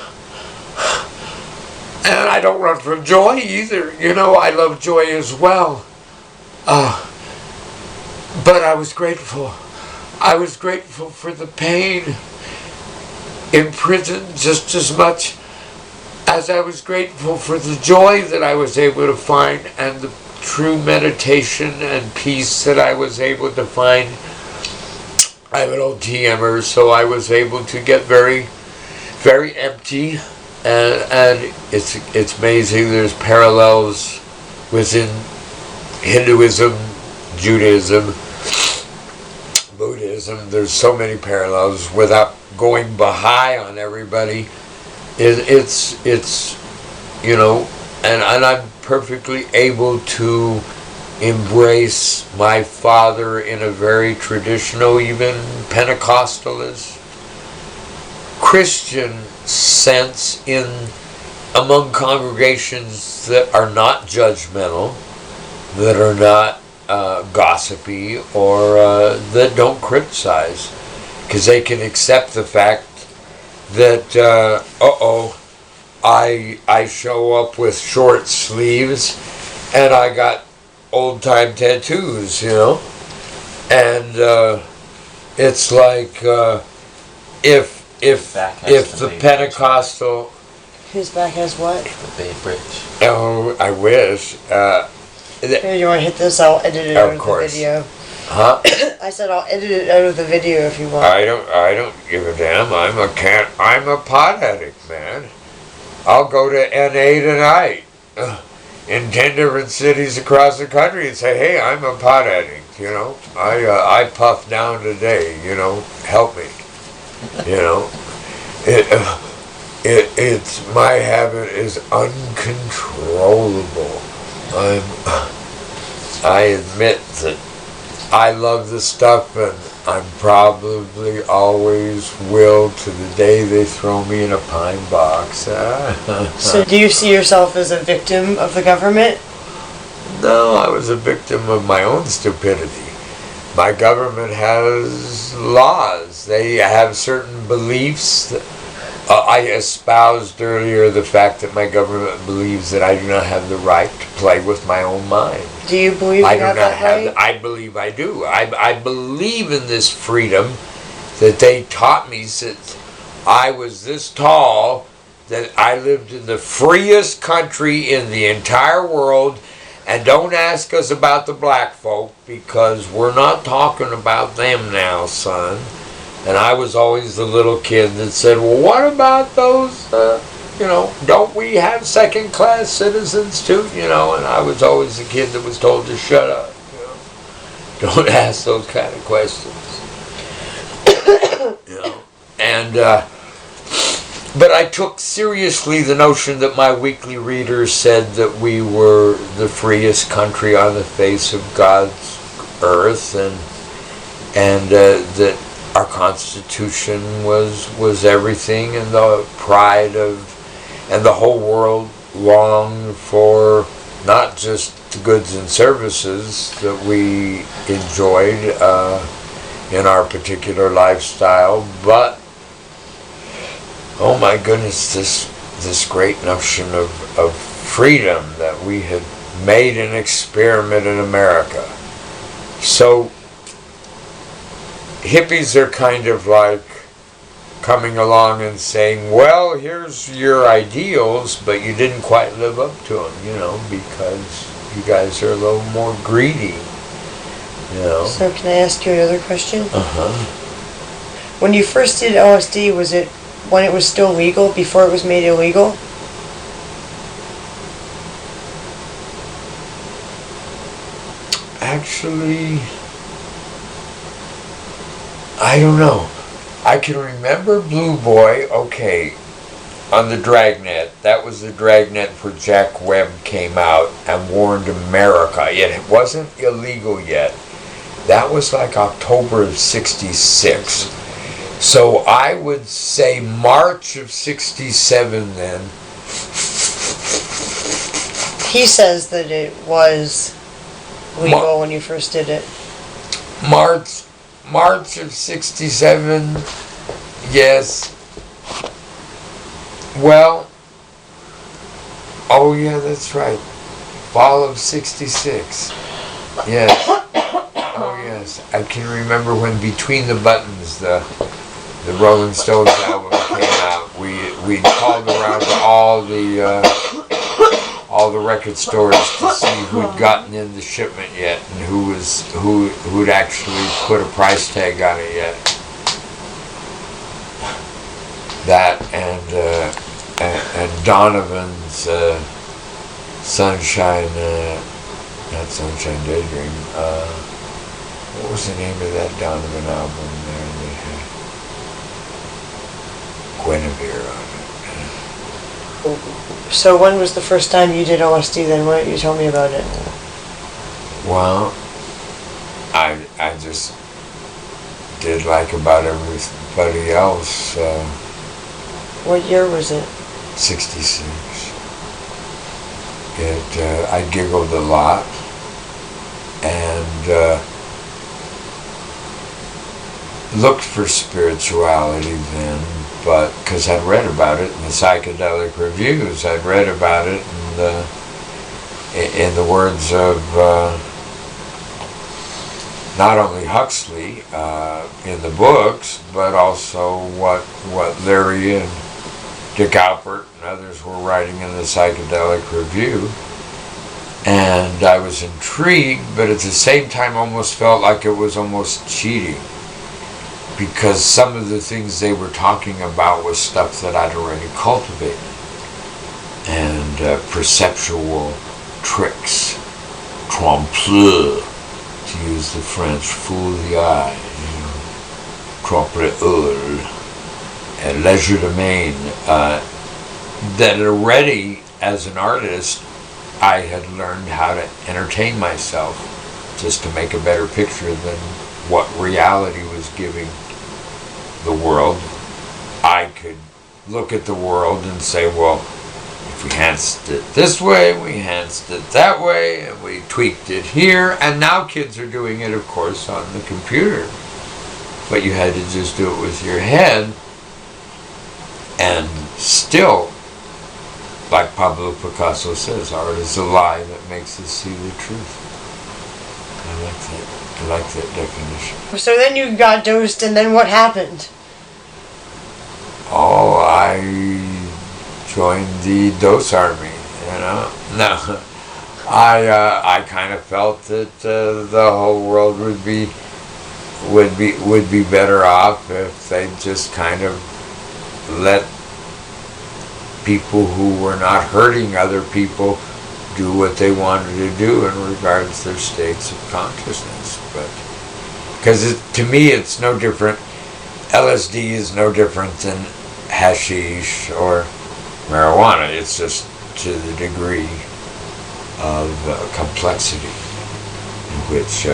Speaker 1: I don't run from joy either. You know, I love joy as well. But I was grateful. I was grateful for the pain in prison just as much as I was grateful for the joy that I was able to find and the true meditation and peace that I was able to find. I'm an old TMer, so I was able to get very, very empty, and it's amazing. There's parallels within Hinduism, Judaism, Buddhism. There's so many parallels without going Baha'i on everybody. It's and I'm perfectly able to embrace my father in a very traditional, even Pentecostalist, Christian sense among congregations that are not judgmental, that are not gossipy, or that don't criticize, because they can accept the fact that I show up with short sleeves and I got old time tattoos, and it's like if the Pentecostal.
Speaker 2: His back has what?
Speaker 7: The Bay Bridge.
Speaker 1: Oh, I wish.
Speaker 2: Here, you want to hit this? I'll edit it out of the video.
Speaker 1: Huh?
Speaker 2: I said I'll edit it out of the video if you want.
Speaker 1: I don't give a damn. I'm a pot addict, man. I'll go to NA tonight in 10 different cities across the country and say, hey, I'm a pot addict, I puffed down today, help me, It's my habit is uncontrollable. I admit that I love this stuff, and I'm probably always will to the day they throw me in a pine box.
Speaker 2: So do you see yourself as a victim of the government?
Speaker 1: No, I was a victim of my own stupidity. My government has laws. They have certain beliefs. I espoused earlier the fact that my government believes that I do not have the right to play with my own mind.
Speaker 2: Do you believe you have that right?
Speaker 1: I believe I do. I believe in this freedom that they taught me since I was this tall, that I lived in the freest country in the entire world. And don't ask us about the black folk, because we're not talking about them now, son. And I was always the little kid that said, well, what about those don't we have second-class citizens too? And I was always the kid that was told to shut up. Don't ask those kind of questions. And but I took seriously the notion that my weekly readers said that we were the freest country on the face of God's earth, and that our Constitution was everything, and the pride of, and the whole world longed for not just the goods and services that we enjoyed in our particular lifestyle, but oh my goodness, this great notion of freedom, that we had made an experiment in America. So hippies are kind of like coming along and saying, well, here's your ideals, but you didn't quite live up to them, because you guys are a little more greedy,
Speaker 2: So can I ask you another question?
Speaker 1: Uh-huh.
Speaker 2: When you first did LSD, was it when it was still legal, before it was made illegal?
Speaker 1: Actually, I don't know. I can remember Blue Boy, okay, on the Dragnet. That was the Dragnet where Jack Webb came out and warned America. It wasn't illegal yet. That was like October of '66. So I would say March of '67 then.
Speaker 2: He says that it was legal when you first did it.
Speaker 1: March of '67, yes. Well, oh yeah, that's right. Fall of '66. Yes. Oh yes. I can remember when Between the Buttons, the Rolling Stones album came out. We called around to all the record stores to see who'd gotten in the shipment yet, and who'd actually put a price tag on it yet. That and Donovan's Sunshine, not Sunshine Daydream. What was the name of that Donovan album there? They had Guinevere on it.
Speaker 2: So when was the first time you did LSD then? Why don't you tell me about it?
Speaker 1: Well, I just did like about everybody else.
Speaker 2: What year was it?
Speaker 1: '66. I giggled a lot, and looked for spirituality then, but because I'd read about it in the psychedelic reviews, I'd read about it in the words of not only Huxley in the books, but also what Larry and Dick Alpert and others were writing in the psychedelic review. And I was intrigued, but at the same time almost felt like it was almost cheating, because some of the things they were talking about was stuff that I'd already cultivated, and perceptual tricks, trompe-l'oeil, to use the French, fool the eye, trompe-l'oeil, and legerdemain, that already as an artist I had learned how to entertain myself just to make a better picture than what reality was giving the world. I could look at the world and say, well, if we enhanced it this way, we enhanced it that way, and we tweaked it here, and now kids are doing it, of course, on the computer. But you had to just do it with your head, and still, like Pablo Picasso says, art is a lie that makes us see the truth. I like that definition.
Speaker 2: So then you got dosed, and then what happened?
Speaker 1: Oh, I joined the dose army, No, I kind of felt that the whole world would be better off if they just kind of let people who were not hurting other people do what they wanted to do in regards to their states of consciousness. But because to me it's no different. LSD is no different than hashish or marijuana. It's just to the degree of complexity in which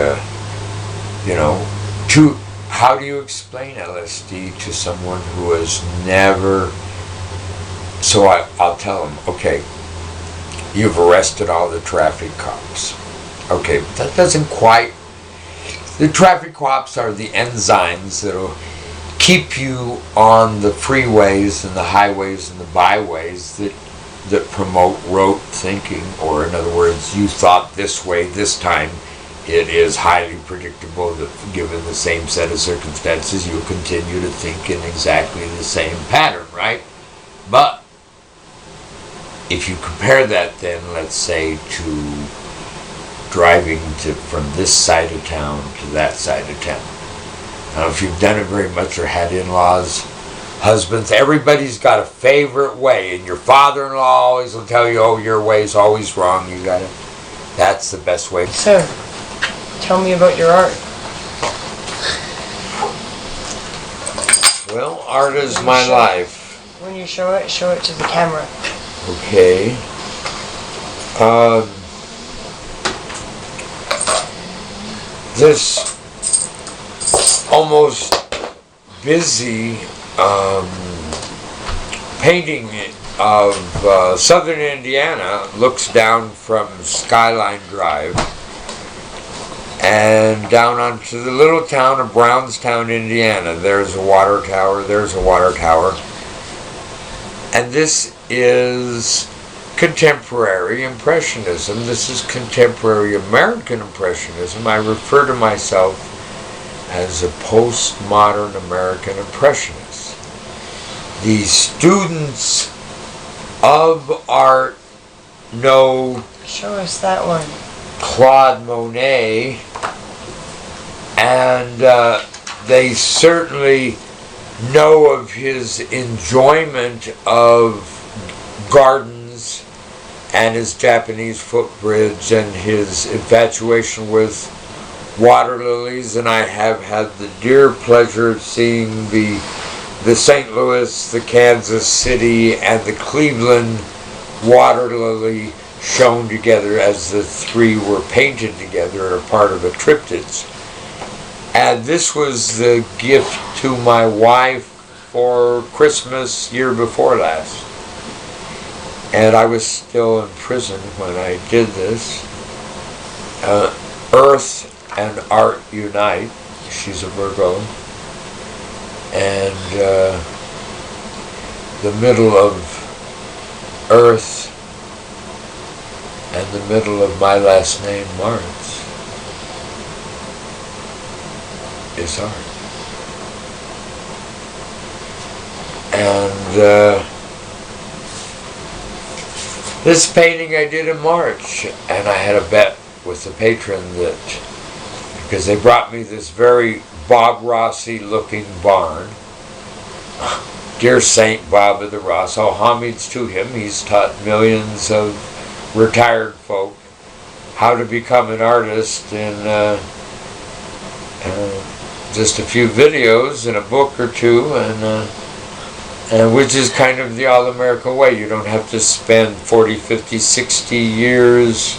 Speaker 1: how do you explain LSD to someone who has never? So I'll tell them, okay, you've arrested all the traffic cops. Okay, but that doesn't quite. The traffic cops are the enzymes that'll keep you on the freeways and the highways and the byways that promote rote thinking, or in other words, you thought this way this time. It is highly predictable that given the same set of circumstances, you'll continue to think in exactly the same pattern, right? But if you compare that then, let's say, to driving from this side of town to that side of town. I don't know if you've done it very much or had in-laws, husbands, everybody's got a favorite way, and your father-in-law always will tell you, oh, your way's always wrong, that's the best way.
Speaker 2: So, tell me about your art.
Speaker 1: Well, art is my life.
Speaker 2: When you show it to the camera.
Speaker 1: Okay. This almost busy painting of southern Indiana looks down from Skyline Drive and down onto the little town of Brownstown, Indiana. There's a water tower, and this is contemporary Impressionism. This is contemporary American Impressionism. I refer to myself as a postmodern American Impressionist. The students of art know
Speaker 2: Show us that one.
Speaker 1: Claude Monet, and they certainly know of his enjoyment of gardens and his Japanese footbridge and his infatuation with water lilies, and I have had the dear pleasure of seeing the St. Louis, the Kansas City, and the Cleveland water lily shown together as the three were painted together and a part of a triptych. And this was the gift to my wife for Christmas year before last. And I was still in prison when I did this. Earth and Art Unite. She's a Virgo. And the middle of Earth and the middle of my last name, Lawrence, is art. And this painting I did in March, and I had a bet with the patron that, because they brought me this very Bob Rossi looking barn. Dear Saint Bob of the Ross, all homage to him. He's taught millions of retired folk how to become an artist in just a few videos and a book or two, and which is kind of the all-American way. You don't have to spend 40, 50, 60 years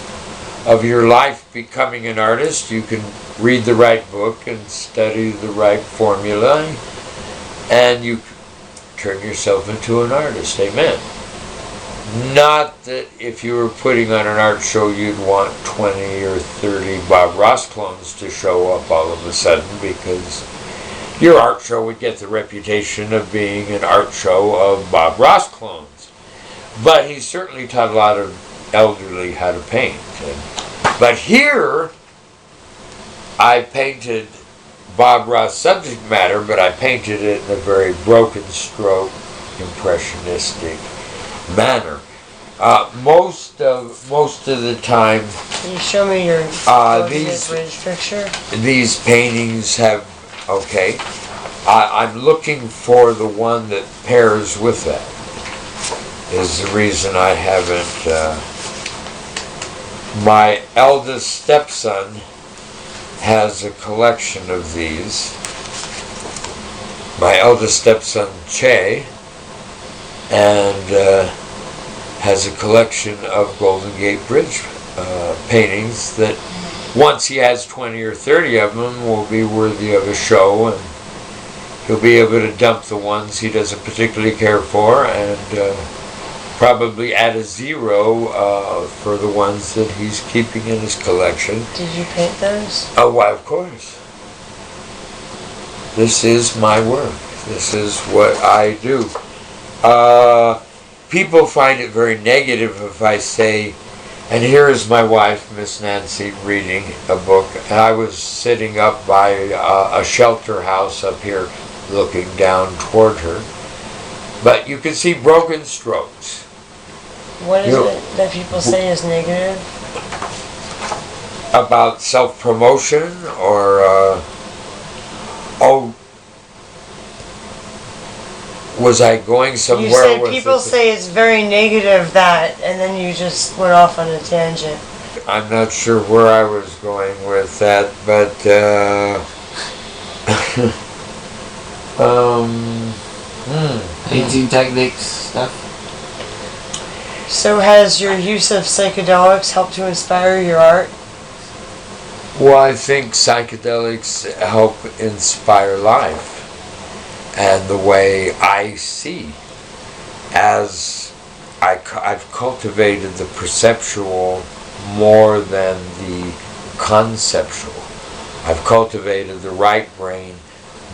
Speaker 1: of your life becoming an artist. You can read the right book and study the right formula, and you turn yourself into an artist. Amen. Not that if you were putting on an art show you'd want 20 or 30 Bob Ross clones to show up all of a sudden, because your art show would get the reputation of being an art show of Bob Ross clones. But he certainly taught a lot of elderly how to paint. But here, I painted Bob Ross subject matter, but I painted it in a very broken stroke, impressionistic manner. Most of the time,
Speaker 2: can you show me your bridge picture?
Speaker 1: These paintings have, okay, I'm looking for the one that pairs with that. is the reason I haven't. My eldest stepson has a collection of these. My eldest stepson, Che, and has a collection of Golden Gate Bridge paintings that once he has 20 or 30 of them will be worthy of a show, and he'll be able to dump the ones he doesn't particularly care for and probably add a 0 for the ones that he's keeping in his collection.
Speaker 2: Did you paint those?
Speaker 1: Oh, why, of course. This is my work. This is what I do. People find it very negative if I say, and here is my wife, Miss Nancy, reading a book, and I was sitting up by a shelter house up here looking down toward her. But you can see broken strokes.
Speaker 2: What is it that people say is negative?
Speaker 1: About self-promotion or, was I going somewhere?
Speaker 2: You said people say it's very negative that, and then you just went off on a tangent.
Speaker 1: I'm not sure where I was going with that, but,
Speaker 7: Painting techniques stuff.
Speaker 2: So has your use of psychedelics helped to inspire your art?
Speaker 1: Well, I think psychedelics help inspire life and the way I see. As I've cultivated the perceptual more than the conceptual. I've cultivated the right brain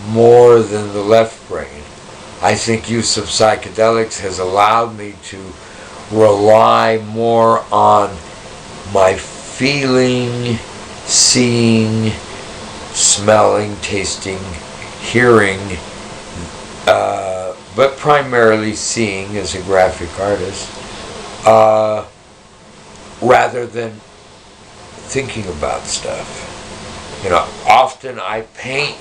Speaker 1: more than the left brain. I think use of psychedelics has allowed me to rely more on my feeling, seeing, smelling, tasting, hearing, but primarily seeing as a graphic artist, rather than thinking about stuff. You know, often I paint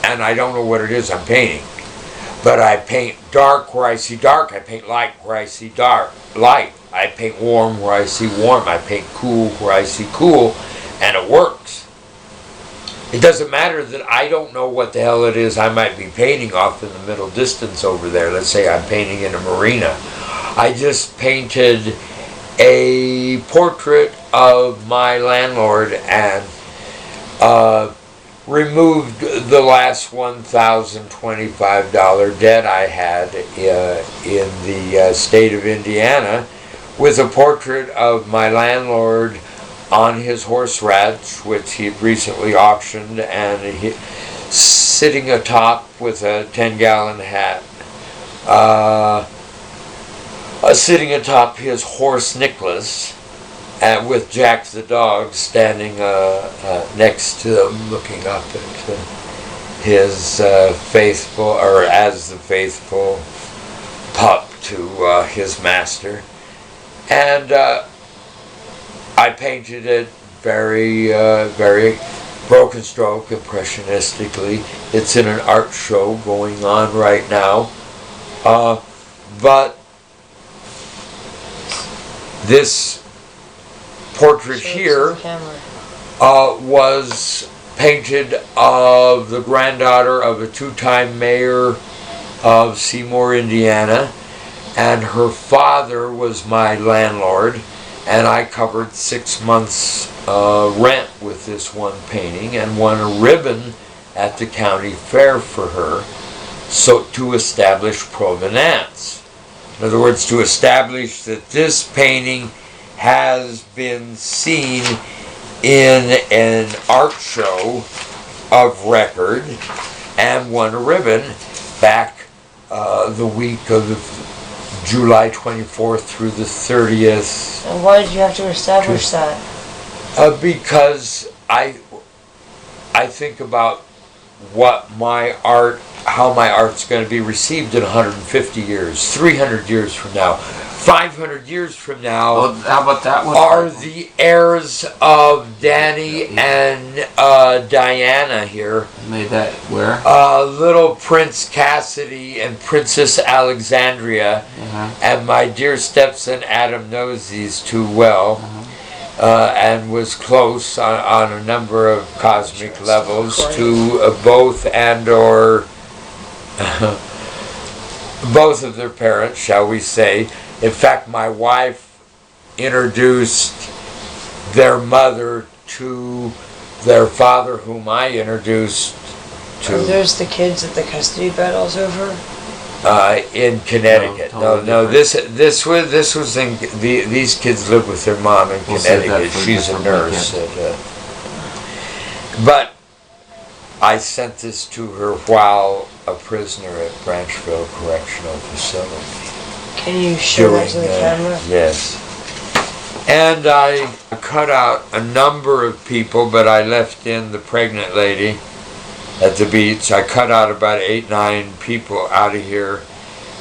Speaker 1: and I don't know what it is I'm painting. But I paint dark where I see dark. I paint light where I see light. I paint warm where I see warm. I paint cool where I see cool. And it works. It doesn't matter that I don't know what the hell it is I might be painting off in the middle distance over there. Let's say I'm painting in a marina. I just painted a portrait of my landlord and removed the last $1,025 debt I had in the state of Indiana with a portrait of my landlord on his horse ranch, which he had recently auctioned, and he sitting atop with a 10-gallon hat, sitting atop his horse Nicholas, and with Jack the dog standing next to him, looking up at his faithful, or as the faithful pup to his master. And I painted it very, very broken stroke, impressionistically. It's in an art show going on right now. But this portrait here was painted of the granddaughter of a 2-time mayor of Seymour, Indiana, and her father was my landlord, and I covered 6 months rent with this one painting and won a ribbon at the county fair for her, so to establish provenance. In other words, to establish that this painting has been seen in an art show of record and won a ribbon back the week of July 24th through the 30th.
Speaker 2: And why did you have to establish that?
Speaker 1: Because I think about what my art, how my art's going to be received in 150 years, 300 years from now. 500 years from now,
Speaker 7: Well, how about that one?
Speaker 1: are the heirs of Danny and Diana here.
Speaker 7: Made that where?
Speaker 1: Little Prince Cassidy and Princess Alexandria, and my dear stepson Adam knows these two well, and was close on a number of cosmic levels to both and or both of their parents, shall we say. In fact, my wife introduced their mother to their father, whom I introduced to.
Speaker 2: There's the kids that the custody battle's over.
Speaker 1: In Connecticut. No. This was in these kids live with their mom in Connecticut. She's a nurse. But I sent this to her while a prisoner at Branchville Correctional Facility.
Speaker 2: Can you show that to the camera?
Speaker 1: Yes. And I cut out a number of people, but I left in the pregnant lady at the beach. I cut out about 8-9 people out of here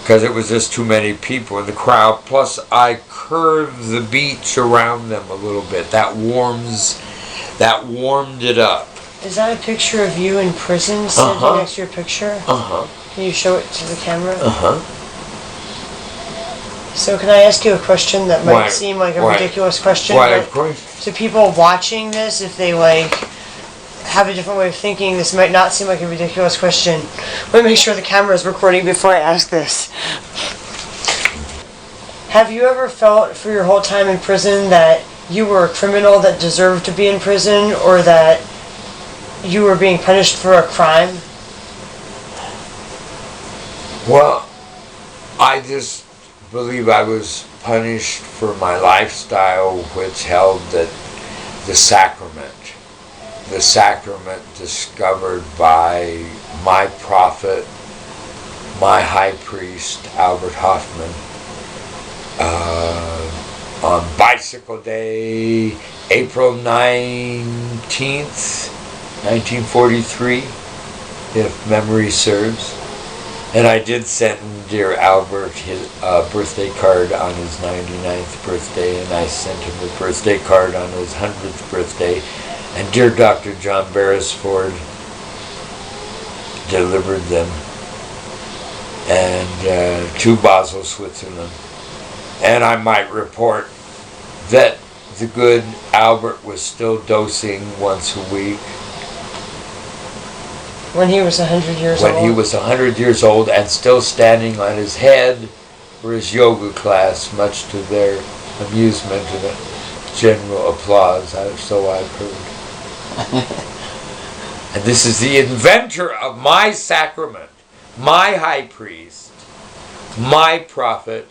Speaker 1: because it was just too many people in the crowd. Plus, I curved the beach around them a little bit. That warmed it up.
Speaker 2: Is that a picture of you in prison sitting next to your picture? Can you show it to the camera? So can I ask you a question that might seem like a ridiculous question?
Speaker 1: Why, of course.
Speaker 2: To people watching this, if they have a different way of thinking, this might not seem like a ridiculous question. Let me make sure the camera is recording before I ask this. Have you ever felt for your whole time in prison that you were a criminal that deserved to be in prison, or that you were being punished for a crime?
Speaker 1: Well, I just believe I was punished for my lifestyle, which held that the sacrament discovered by my prophet, my high priest, Albert Hoffman, on Bicycle Day, April 19th, 1943, if memory serves. And I did send dear Albert his birthday card on his 99th birthday, and I sent him a birthday card on his 100th birthday. And dear Dr. John Beresford delivered them, and to Basel, Switzerland. And I might report that the good Albert was still dosing once a week.
Speaker 2: When he was 100 years old?
Speaker 1: When he was 100 years old and still standing on his head for his yoga class, much to their amusement and general applause, so I've heard. And this is the inventor of my sacrament, my high priest, my prophet.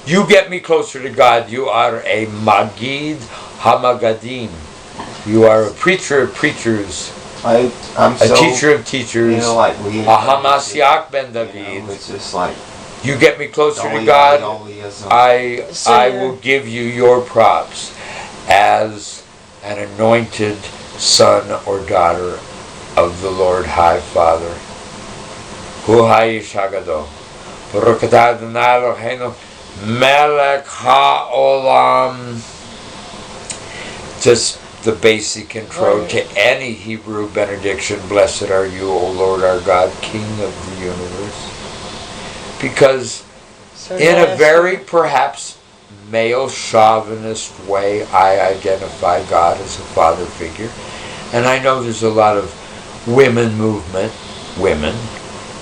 Speaker 1: You get me closer to God. You are a Magid Hamagadim. You are a preacher of preachers.
Speaker 7: I'm
Speaker 1: a teacher of teachers.
Speaker 7: You know, like
Speaker 1: a Hamasiach ben David.
Speaker 7: It's just like
Speaker 1: you get me closer to God. I will give you your props as an anointed son or daughter of the Lord High Father. Hu Hayishagado. Baruch atah Adonai Eloheinu melech haolam. Just the basic intro to any Hebrew benediction. Blessed are you, O Lord our God, King of the universe. Because in a very perhaps male chauvinist way, I identify God as a father figure. And I know there's a lot of women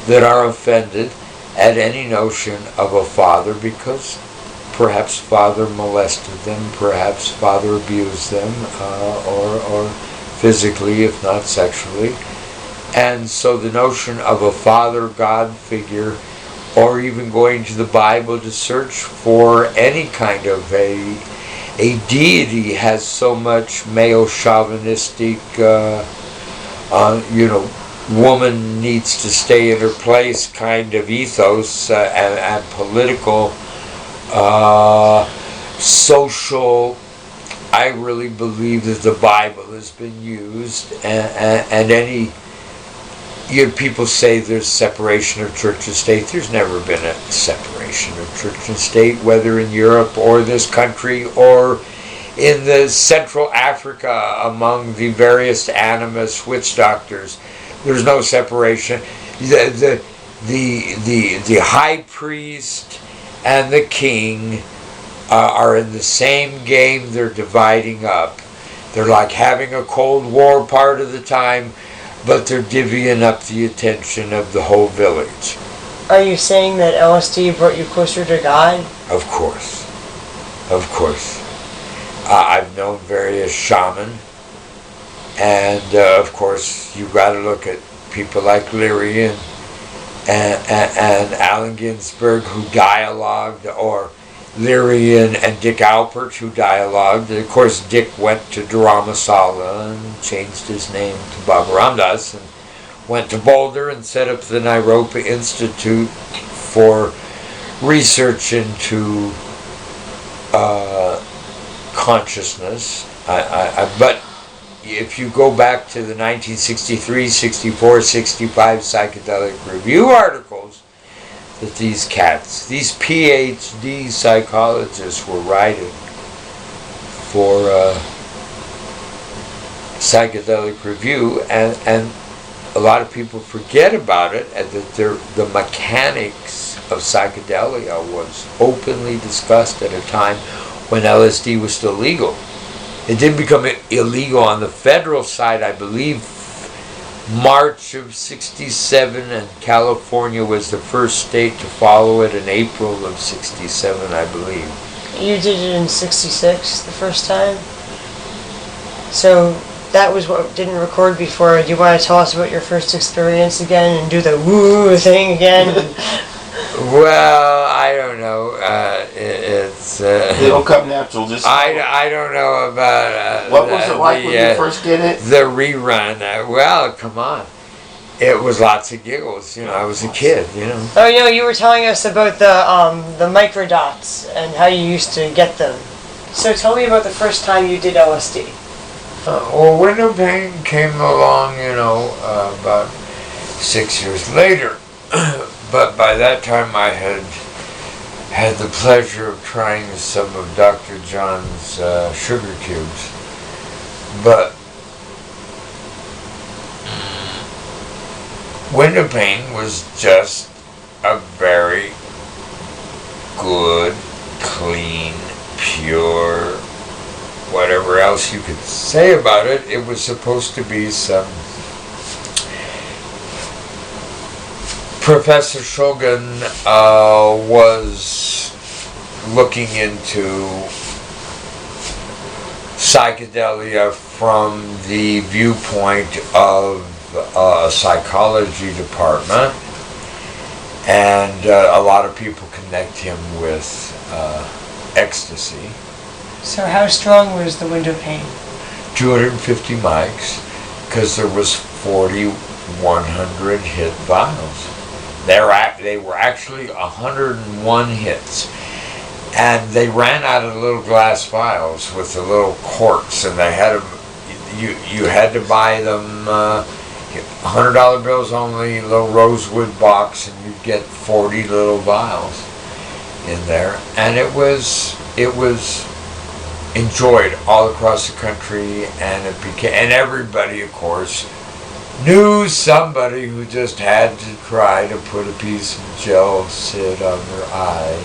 Speaker 1: that are offended at any notion of a father because perhaps father molested them, perhaps father abused them, or physically, if not sexually. And so the notion of a father God figure, or even going to the Bible to search for any kind of a deity, has so much male chauvinistic, woman needs to stay in her place kind of ethos and political, social. I really believe that the Bible has been used, and any people say there's separation of church and state. There's never been a separation of church and state, whether in Europe or this country or in the Central Africa among the various animist witch doctors. There's no separation. The high priest and the king are in the same game. They're dividing up. They're like having a Cold War part of the time, but they're divvying up the attention of the whole village.
Speaker 2: Are you saying that LSD brought you closer to God?
Speaker 1: Of course. Of course. I've known various shaman, and of course you've got to look at people like Leary and Allen Ginsberg who dialogued, or Leary and Dick Alpert who dialogued. And of course Dick went to Dharamsala and changed his name to Baba Ram Das and went to Boulder and set up the Nairobi Institute for research into consciousness. But if you go back to the 1963, 64, 65 Psychedelic Review articles that these cats, these PhD psychologists were writing for Psychedelic Review, and a lot of people forget about it, and that the mechanics of psychedelia was openly discussed at a time when LSD was still legal. It didn't become illegal on the federal side, I believe, March of 67, and California was the first state to follow it in April of 67, I believe.
Speaker 2: You did it in 66 the first time? So that was what didn't record before. Do you want to tell us about your first experience again and do the woo thing again?
Speaker 1: Well, I don't know. It's
Speaker 6: It'll come natural. Just
Speaker 1: I don't know about
Speaker 6: what was it like when you first did it?
Speaker 1: The rerun. Well, come on. It was lots of giggles. I was a kid.
Speaker 2: Oh, you were telling us about the microdots and how you used to get them. So tell me about the first time you did LSD.
Speaker 1: Well, window pane came along, about 6 years later. But by that time I had the pleasure of trying some of Dr. John's sugar cubes. But window pane was just a very good, clean, pure, whatever else you could say about it. It was supposed to be some Professor Shogun was looking into psychedelia from the viewpoint of a psychology department, and a lot of people connect him with ecstasy.
Speaker 2: So how strong was the window pane?
Speaker 1: 250 mics, because there was 4,100 hit vials. They were actually 101 hits, and they ran out of little glass vials with the little corks, and they had them. You had to buy them $100 bills only, little rosewood box, and you'd get 40 little vials in there, and it was enjoyed all across the country, and and everybody, of course, knew somebody who just had to try to put a piece of gel sit on their eye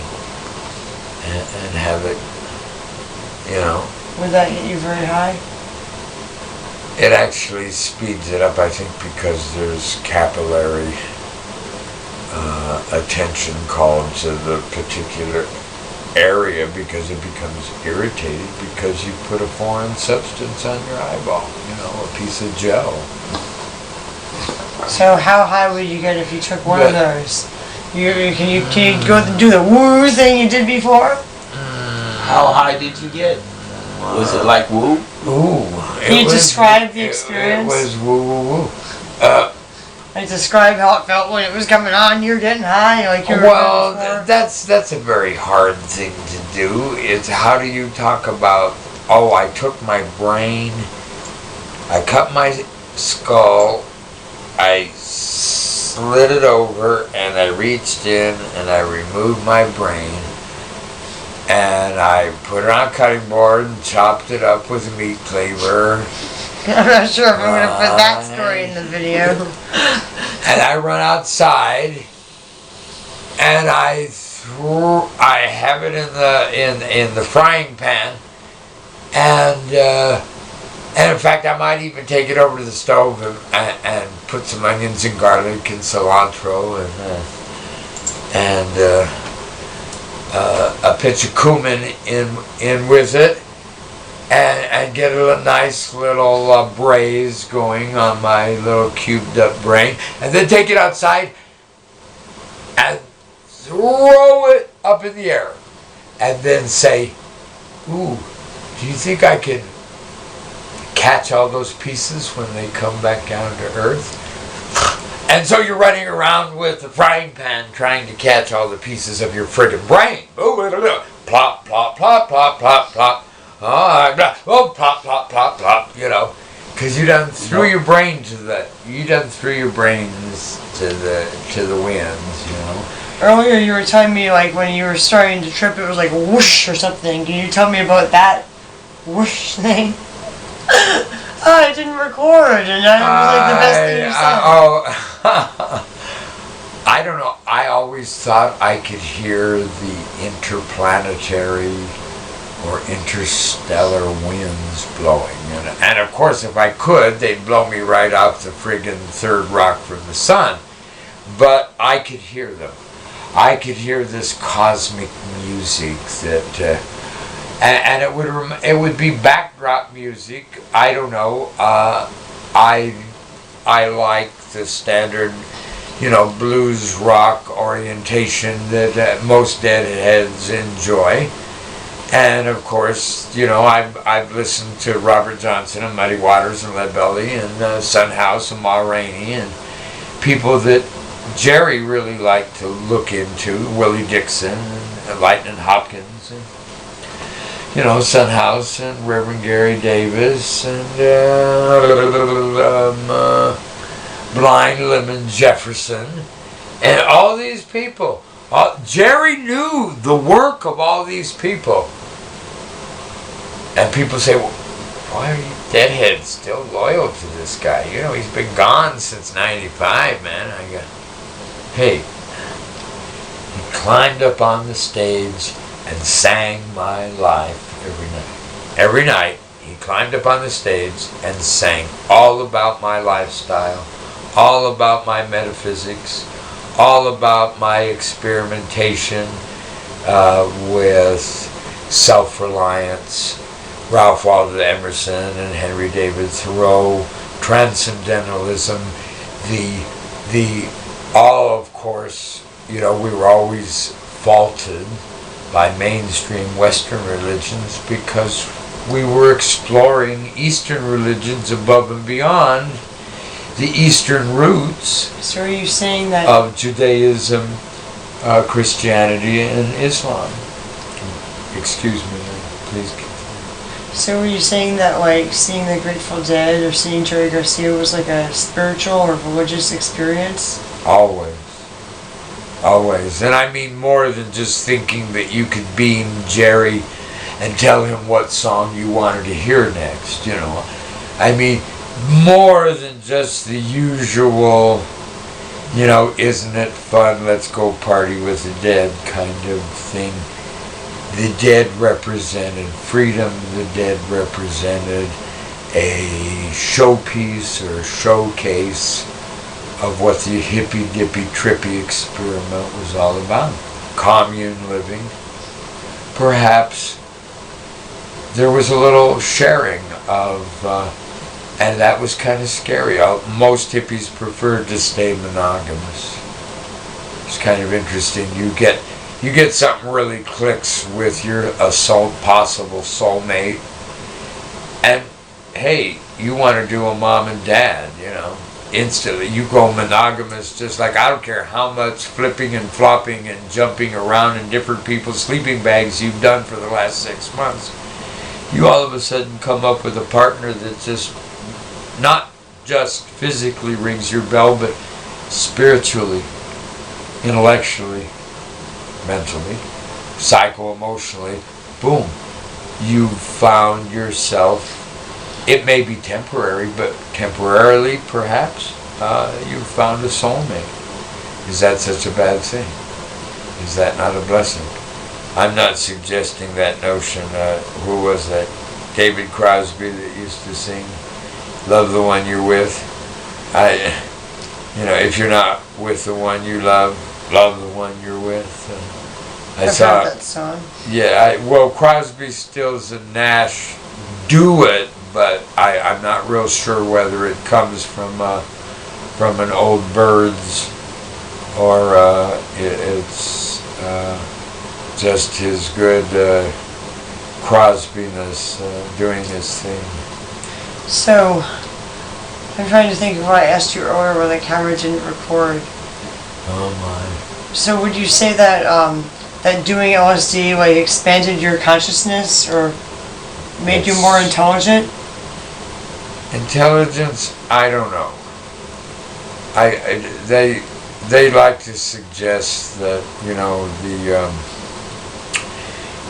Speaker 1: and have it,
Speaker 2: Would that hit you very high?
Speaker 1: It actually speeds it up, I think, because there's capillary attention called to the particular area, because it becomes irritated because you put a foreign substance on your eyeball, a piece of gel.
Speaker 2: So how high would you get if you took one of those? Can you go do the woo thing you did before?
Speaker 7: How high did you get? Was it like woo?
Speaker 1: Ooh.
Speaker 2: Can you describe the experience?
Speaker 1: It was woo woo woo.
Speaker 2: Like describe how it felt when it was coming on. You're getting high, like you were.
Speaker 1: Well, that's a very hard thing to do. It's how do you talk about? I took my brain, I cut my skull I slid it over and I reached in and I removed my brain and I put it on a cutting board and chopped it up with a meat cleaver.
Speaker 2: I'm not sure if I'm going to put that story in the video.
Speaker 1: And I run outside and I have it in the frying pan, and in fact I might even take it over to the stove and put some onions and garlic and cilantro and a pinch of cumin in with it, and get a nice little braise going on my little cubed up brain, and then take it outside and throw it up in the air, and then say, ooh, do you think I can catch all those pieces when they come back down to earth? And so you're running around with the frying pan trying to catch all the pieces of your friggin' brain. Plop, plop, plop, plop, plop, plop. Oh, plop, plop, plop, plop, you know. Because you done threw your brain to the, brains to the winds, you know.
Speaker 2: Earlier you were telling me like when you were starting to trip it was like whoosh or something. Can you tell me about that whoosh thing? Oh, it didn't record and that was like the best thing you said.
Speaker 1: I don't know. I always thought I could hear the interplanetary or interstellar winds blowing. And of course, if I could, they'd blow me right off the friggin' third rock from the sun. But I could hear them. I could hear this cosmic music that, and it would be backdrop music. I don't know. I like the standard, blues rock orientation that most deadheads enjoy. And of course, I've listened to Robert Johnson and Muddy Waters and Lead Belly and Son House and Ma Rainey and people that Jerry really liked to look into, Willie Dixon and Lightning Hopkins and Son House and Reverend Gary Davis and Blind Lemon Jefferson and all these people. Jerry knew the work of all these people. And people say, well, why are you deadheads still loyal to this guy? He's been gone since 95, man. I go, hey, he climbed up on the stage and sang my life every night. Every night, he climbed up on the stage and sang all about my lifestyle, all about my metaphysics, all about my experimentation with self-reliance, Ralph Waldo Emerson and Henry David Thoreau, transcendentalism, all of course, we were always faulted by mainstream Western religions because we were exploring Eastern religions above and beyond the Eastern roots.
Speaker 2: So are you saying that
Speaker 1: of Judaism, Christianity, and Islam? Excuse me, please continue.
Speaker 2: So were you saying that like seeing the Grateful Dead or seeing Jerry Garcia was like a spiritual or religious experience?
Speaker 1: Always. Always. And I mean more than just thinking that you could beam Jerry and tell him what song you wanted to hear next, I mean, more than just the usual, isn't it fun, let's go party with the dead kind of thing. The dead represented freedom, the dead represented a showpiece or showcase of what the hippy-dippy trippy experiment was all about. Commune living. Perhaps there was a little sharing of, and that was kind of scary. Most hippies preferred to stay monogamous. It's kind of interesting. You get something really clicks with your possible soulmate, and hey, you want to do a mom and dad, instantly. You go monogamous, just like I don't care how much flipping and flopping and jumping around in different people's sleeping bags you've done for the last 6 months. You all of a sudden come up with a partner that's just not just physically rings your bell, but spiritually, intellectually, mentally, psycho-emotionally, boom, you found yourself. It may be temporary, but temporarily, perhaps, you found a soulmate. Is that such a bad thing? Is that not a blessing? I'm not suggesting that notion. Who was that? David Crosby that used to sing, "Love the one you're with." If you're not with the one you love the one you're with.
Speaker 2: I've heard that song.
Speaker 1: Yeah, Crosby, Stills, and Nash do it, but I'm not real sure whether it comes from an old Birds or it's just his good Crosby-ness doing his thing.
Speaker 2: So, I'm trying to think of what I asked you earlier when the camera didn't record.
Speaker 1: Oh my.
Speaker 2: So would you say that that doing LSD like expanded your consciousness or made you more intelligent?
Speaker 1: Intelligence, I don't know. They like to suggest that, the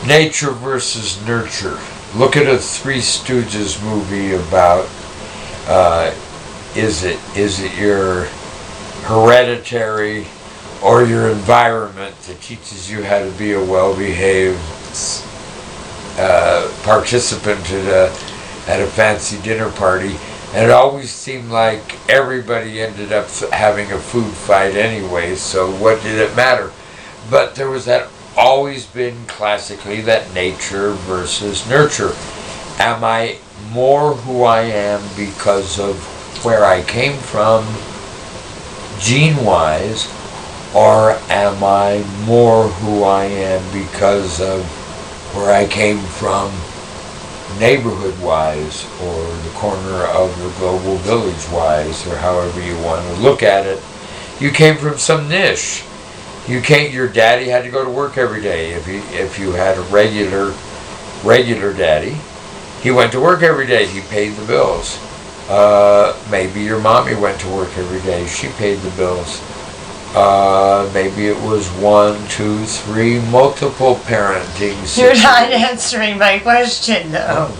Speaker 1: nature versus nurture. Look at a Three Stooges movie about is it your hereditary or your environment that teaches you how to be a well-behaved participant at a fancy dinner party. And it always seemed like everybody ended up having a food fight anyway, so what did it matter? But there was always been classically that nature versus nurture. Am I more who I am because of where I came from, gene-wise, or am I more who I am because of where I came from, neighborhood-wise, or the corner of the global village-wise, or however you want to look at it? You came from some niche. Your daddy had to go to work every day. If you had a regular daddy, he went to work every day. He paid the bills. Maybe your mommy went to work every day. She paid the bills. Maybe it was 1, 2, 3, multiple parenting systems.
Speaker 2: You're not answering my question, though.
Speaker 1: Oh.